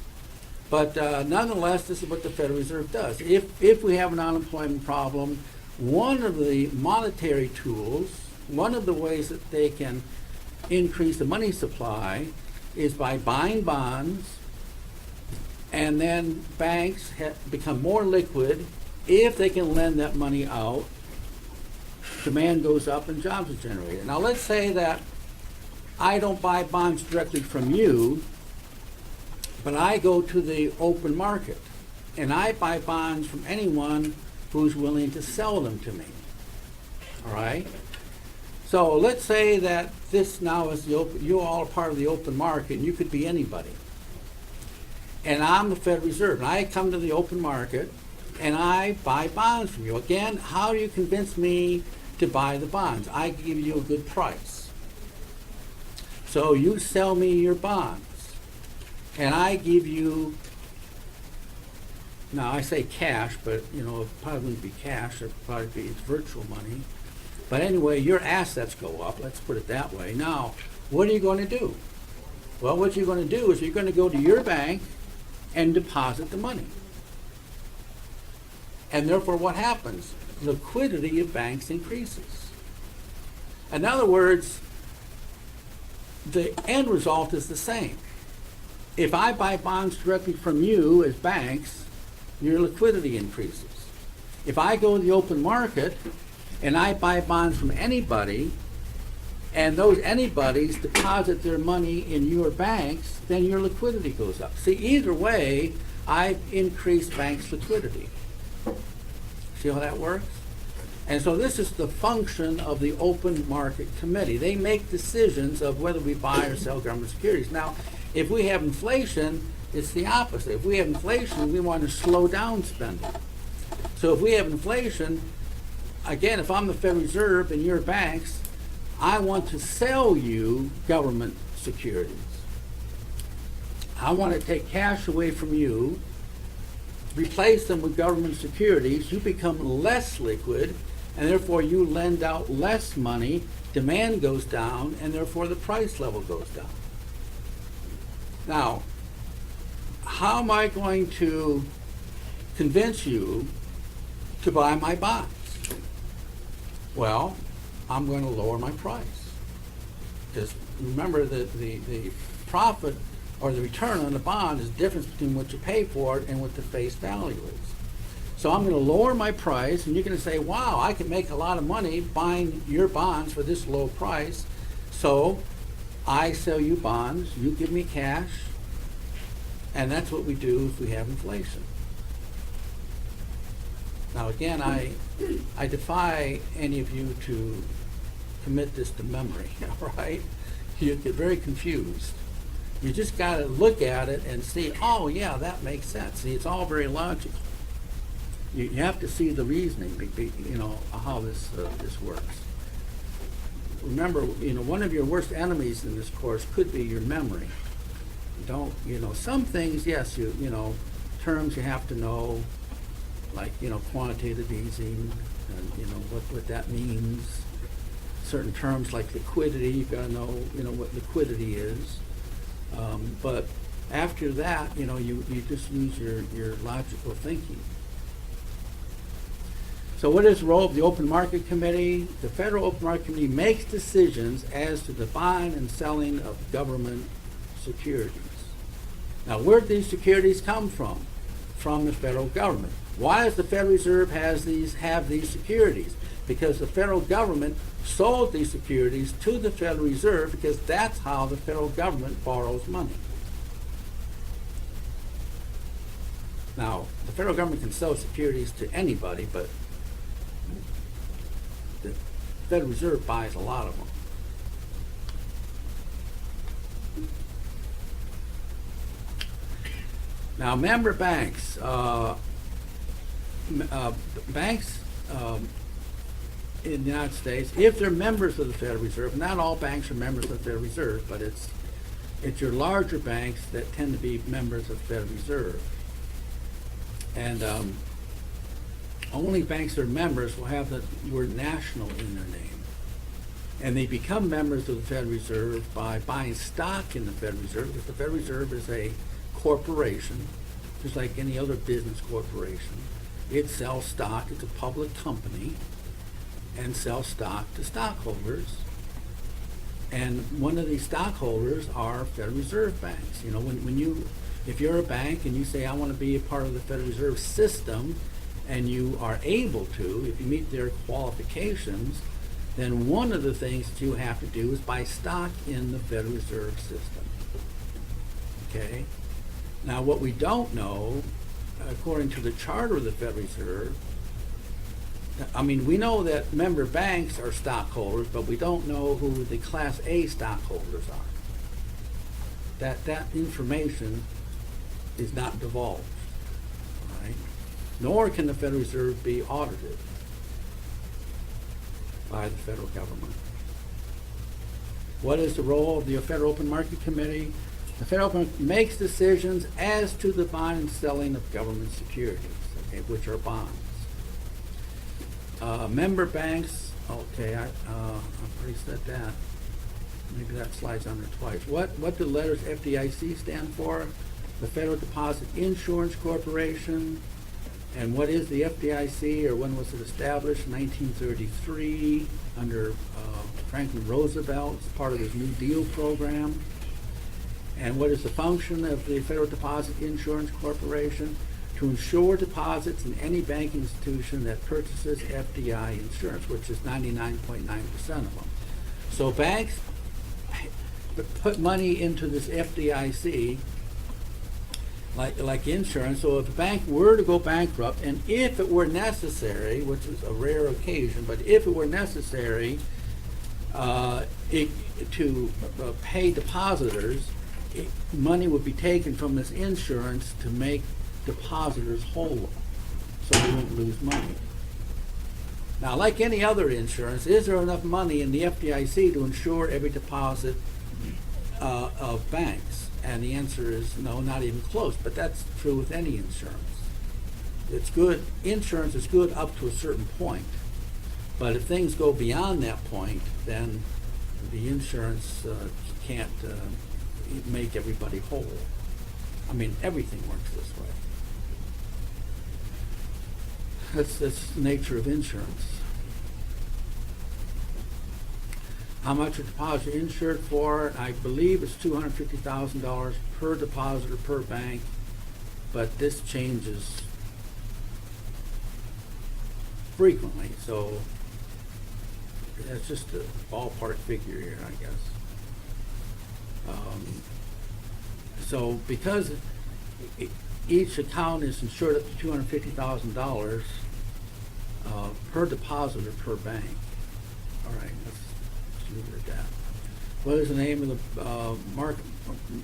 But nonetheless, this is what the Federal Reserve does. If we have an unemployment problem, one of the monetary tools, one of the ways that they can increase the money supply is by buying bonds, and then banks become more liquid. If they can lend that money out, demand goes up and jobs are generated. Now let's say that I don't buy bonds directly from you, but I go to the open market and I buy bonds from anyone who's willing to sell them to me. All right? So let's say that this now is you all are part of the open market, and you could be anybody. And I'm the Federal Reserve, and I come to the open market and I buy bonds from you. Again, how do you convince me to buy the bonds? I give you a good price. So you sell me your bonds, and I give you, now I say cash, but it probably wouldn't be cash, it'd probably be virtual money. But anyway, your assets go up, let's put it that way. Now, what are you going to do? Well, what you're going to do is you're going to go to your bank and deposit the money. And therefore, what happens? Liquidity of banks increases. In other words, the end result is the same. If I buy bonds directly from you as banks, your liquidity increases. If I go to the open market and I buy bonds from anybody, and those anybody's deposit their money in your banks, then your liquidity goes up. See, either way, I've increased banks' liquidity. See how that works? And so this is the function of the Open Market Committee. They make decisions of whether we buy or sell government securities. Now, if we have inflation, it's the opposite. If we have inflation, we want to slow down spending. So if we have inflation, again, if I'm the Federal Reserve and your banks, I want to sell you government securities. I want to take cash away from you, replace them with government securities. You become less liquid, and therefore you lend out less money, demand goes down, and therefore the price level goes down. Now, how am I going to convince you to buy my bonds? Well, I'm going to lower my price. Because remember that the profit or the return on the bond is the difference between what you pay for it and what the face value is. So I'm going to lower my price, and you're going to say, wow, I can make a lot of money buying your bonds for this low price. So I sell you bonds, you give me cash, and that's what we do if we have inflation. Now again, I defy any of you to commit this to memory, all right? You get very confused. You just got to look at it and see, oh yeah, that makes sense. See, it's all very logical. You have to see the reasoning, how this works. Remember, one of your worst enemies in this course could be your memory. Some things, yes, terms you have to know, like, quantitative easing, and, what that means. Certain terms like liquidity, you've got to know, what liquidity is. But after that, you just use your logical thinking. So what is the role of the Open Market Committee? The Federal Open Market Committee makes decisions as to the buying and selling of government securities. Now, where do these securities come from? From the federal government. Why does the Federal Reserve have these securities? Because the federal government sold these securities to the Federal Reserve, because that's how the federal government borrows money. Now, the federal government can sell securities to anybody, but the Federal Reserve buys a lot of them. Now, member banks, banks in the United States, if they're members of the Federal Reserve, not all banks are members of the Federal Reserve, but it's your larger banks that tend to be members of the Federal Reserve. And only banks that are members will have the word national in their name. And they become members of the Federal Reserve by buying stock in the Federal Reserve, because the Federal Reserve is a corporation, just like any other business corporation. It sells stock, it's a public company, and sells stock to stockholders. And one of these stockholders are Federal Reserve banks. You know, if you're a bank and you say, I want to be a part of the Federal Reserve system, and you are able to, if you meet their qualifications, then one of the things that you have to do is buy stock in the Federal Reserve system. Okay? Now, what we don't know, according to the charter of the Federal Reserve, I mean, we know that member banks are stockholders, but we don't know who the Class A stockholders are. That information is not divulged, right? Nor can the Federal Reserve be audited by the federal government. What is the role of the Federal Open Market Committee? The Federal Open Market makes decisions as to the buying and selling of government securities, okay, which are bonds. Member banks, okay, I've already said that. Maybe that slide's on there twice. What do letters FDIC stand for? The Federal Deposit Insurance Corporation. And what is the FDIC, or when was it established? 1933, under Franklin Roosevelt, as part of his New Deal program. And what is the function of the Federal Deposit Insurance Corporation? To insure deposits in any banking institution that purchases FDI insurance, which is 99.9% of them. So banks put money into this FDIC like insurance. So if a bank were to go bankrupt, and if it were necessary, which is a rare occasion, but if it were necessary to pay depositors, money would be taken from this insurance to make depositors whole, so they won't lose money. Now, like any other insurance, is there enough money in the FDIC to insure every deposit of banks? And the answer is no, not even close. But that's true with any insurance. It's good. Insurance is good up to a certain point. But if things go beyond that point, then the insurance can't make everybody whole. I mean, everything works this way. That's the nature of insurance. How much a deposit insured for? I believe it's $250,000 per depositor per bank, but this changes frequently, so that's just a ballpark figure here, I guess. So because each account is insured up to $250,000 per depositor per bank. All right, let's leave it at that. What is the name of the market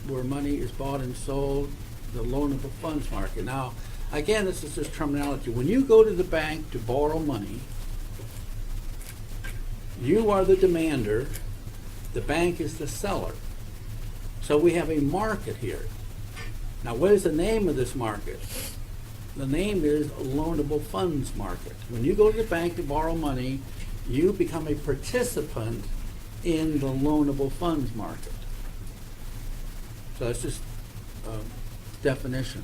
where money is bought and sold? The loanable funds market. Now, again, this is just terminology. When you go to the bank to borrow money, you are the demander, the bank is the seller. So we have a market here. Now, what is the name of this market? The name is loanable funds market. When you go to the bank to borrow money, you become a participant in the loanable funds market. So that's just definition.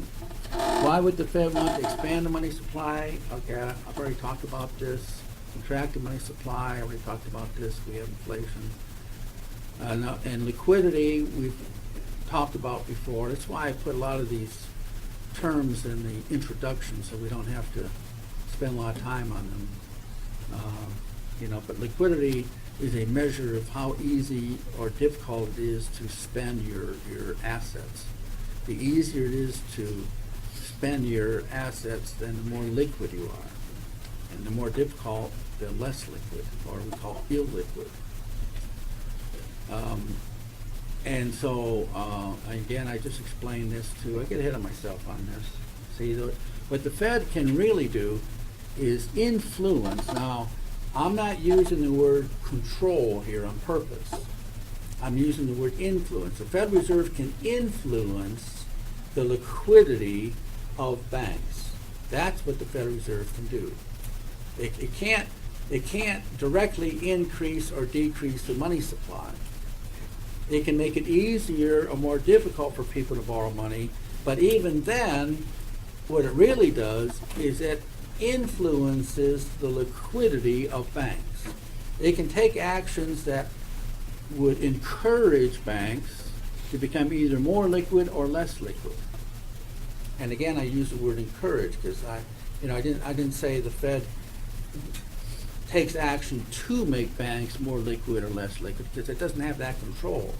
Why would the Fed want to expand the money supply? Okay, I've already talked about this. Contract the money supply, I already talked about this. We have inflation. And liquidity, we've talked about before. That's why I put a lot of these terms in the introduction, so we don't have to spend a lot of time on them. But liquidity is a measure of how easy or difficult it is to spend your assets. The easier it is to spend your assets, then the more liquid you are. And the more difficult, the less liquid, or we call illiquid. And so, again, I just explained this I get ahead of myself on this. See, what the Fed can really do is influence. Now, I'm not using the word control here on purpose. I'm using the word influence. The Federal Reserve can influence the liquidity of banks. That's what the Federal Reserve can do. It can't directly increase or decrease the money supply. It can make it easier or more difficult for people to borrow money, but even then, what it really does is it influences the liquidity of banks. It can take actions that would encourage banks to become either more liquid or less liquid. And again, I use the word encourage because I didn't say the Fed takes action to make banks more liquid or less liquid, because it doesn't have that control.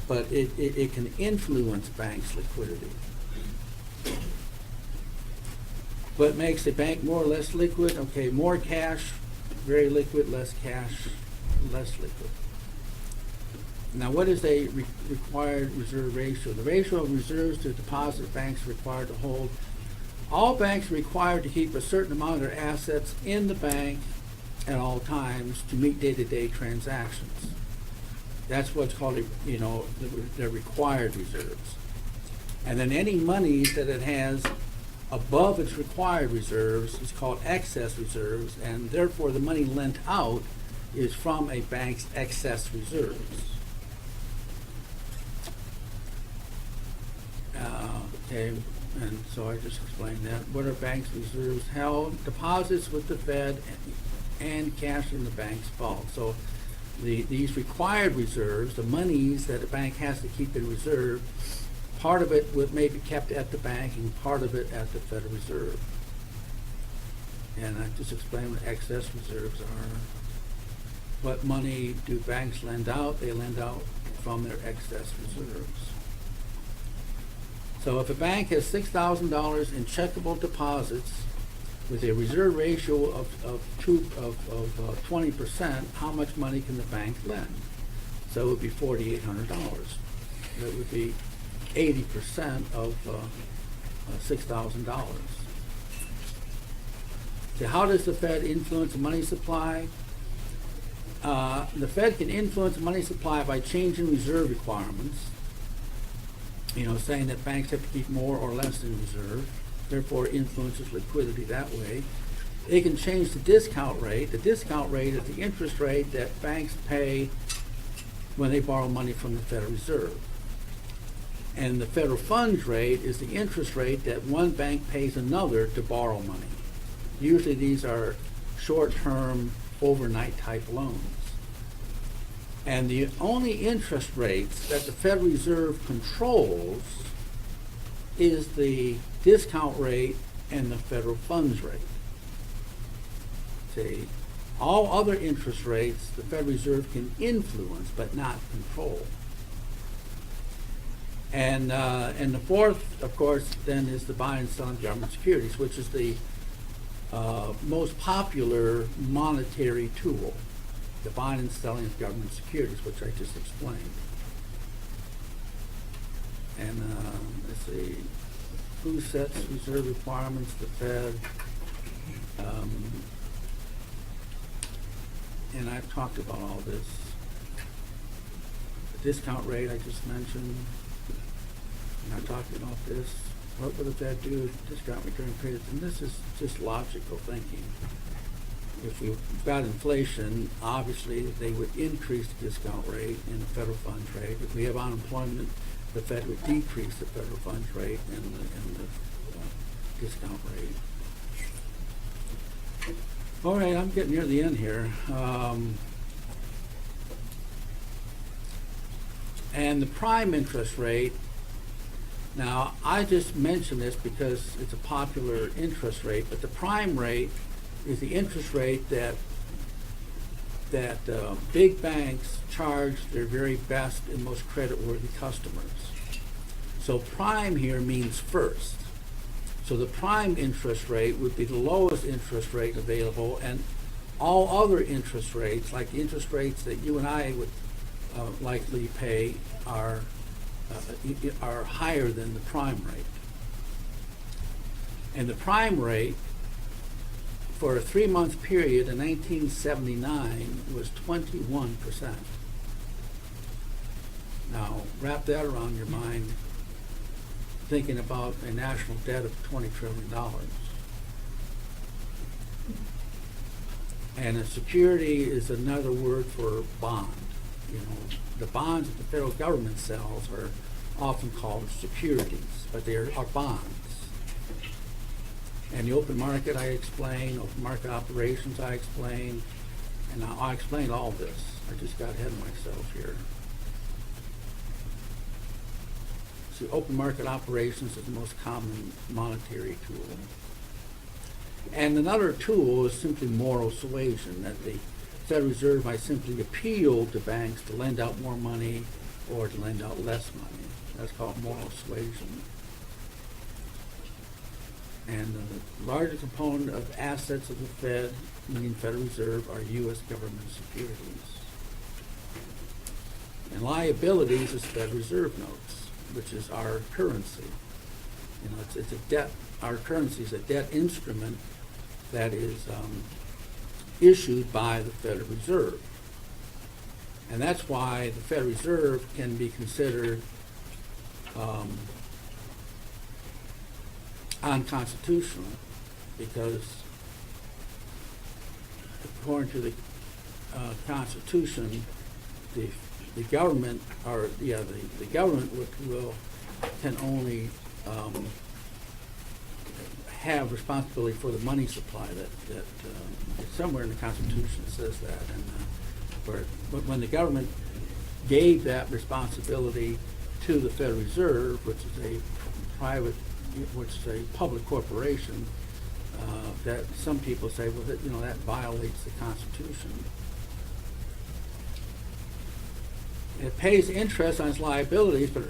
But it can influence banks' liquidity. What makes a bank more or less liquid? Okay, more cash, very liquid, less cash, less liquid. Now, what is a required reserve ratio? The ratio of reserves to deposits banks are required to hold. All banks are required to keep a certain amount of their assets in the bank at all times to meet day-to-day transactions. That's what's called, the required reserves. And then any monies that it has above its required reserves is called excess reserves, and therefore the money lent out is from a bank's excess reserves. Okay, and so I just explained that. What are banks' reserves held? Deposits with the Fed and cash in the bank's vault. So these required reserves, the monies that a bank has to keep in reserve, part of it may be kept at the bank and part of it at the Federal Reserve. And I just explained what excess reserves are. What money do banks lend out? They lend out from their excess reserves. So if a bank has $6,000 in checkable deposits with a reserve ratio of 20%, how much money can the bank lend? So it would be $4,800. That would be 80% of $6,000. So how does the Fed influence the money supply? The Fed can influence the money supply by changing reserve requirements. Saying that banks have to keep more or less in reserve, therefore influences liquidity that way. They can change the discount rate. The discount rate is the interest rate that banks pay when they borrow money from the Federal Reserve. And the federal funds rate is the interest rate that one bank pays another to borrow money. Usually these are short-term, overnight type loans. And the only interest rates that the Federal Reserve controls is the discount rate and the federal funds rate. See, all other interest rates the Federal Reserve can influence but not control. And the fourth, of course, then is the buying and selling of government securities, which is the most popular monetary tool. The buying and selling of government securities, which I just explained. And let's see, who sets reserve requirements? The Fed. And I've talked about all this. The discount rate I just mentioned. And I talked about this. What would the Fed do with discount return periods? And this is just logical thinking. If we've got inflation, obviously they would increase the discount rate and the federal funds rate. If we have unemployment, the Fed would decrease the federal funds rate and the discount rate. All right, I'm getting near the end here. And the prime interest rate, now I just mentioned this because it's a popular interest rate, but the prime rate is the interest rate that big banks charge their very best and most creditworthy customers. So prime here means first. So the prime interest rate would be the lowest interest rate available, and all other interest rates, like the interest rates that you and I would likely pay, are higher than the prime rate. And the prime rate for a 3-month period in 1979 was 21%. Now, wrap that around your mind, thinking about a national debt of $20 trillion. And a security is another word for bond. You know, the bonds that the federal government sells are often called securities, but they are bonds. And the open market I explain, open market operations I explain, and I explained all this. I just got ahead of myself here. See, open market operations is the most common monetary tool. And another tool is simply moral suasion, that the Federal Reserve might simply appeal to banks to lend out more money or to lend out less money. That's called moral suasion. And the largest component of assets of the Fed, meaning Federal Reserve, are U.S. government securities. And liabilities is Federal Reserve notes, which is our currency. You know, it's a debt. Our currency is a debt instrument that is issued by the Federal Reserve. And that's why the Federal Reserve can be considered unconstitutional, because according to the Constitution, the government, or the government can only have responsibility for the money supply. That somewhere in the Constitution says that, and when the government gave that responsibility to the Federal Reserve, which is a public corporation, that some people say, well, that violates the Constitution. It pays interest on its liabilities, but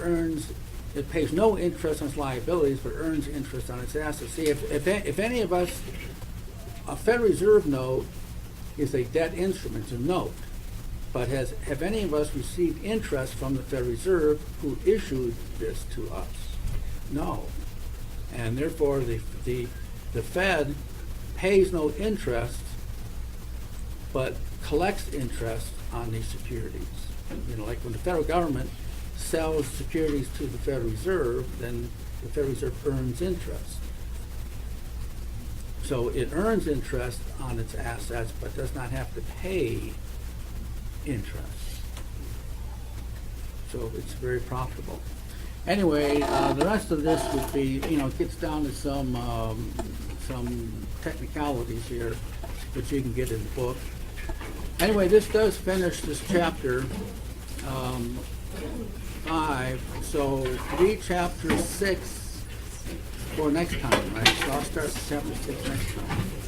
it pays no interest on its liabilities, but earns interest on its assets. See, if any of us, a Federal Reserve note is a debt instrument, it's a note, but have any of us received interest from the Federal Reserve who issued this to us? No. And therefore, the Fed pays no interest, but collects interest on these securities. You know, like when the federal government sells securities to the Federal Reserve, then the Federal Reserve earns interest. So it earns interest on its assets, but does not have to pay interest. So it's very profitable. Anyway, the rest of this would be, it gets down to some technicalities here, which you can get in the book. Anyway, this does finish this chapter 5. So read chapter 6 for next time, right? So I'll start with chapter 6 next time.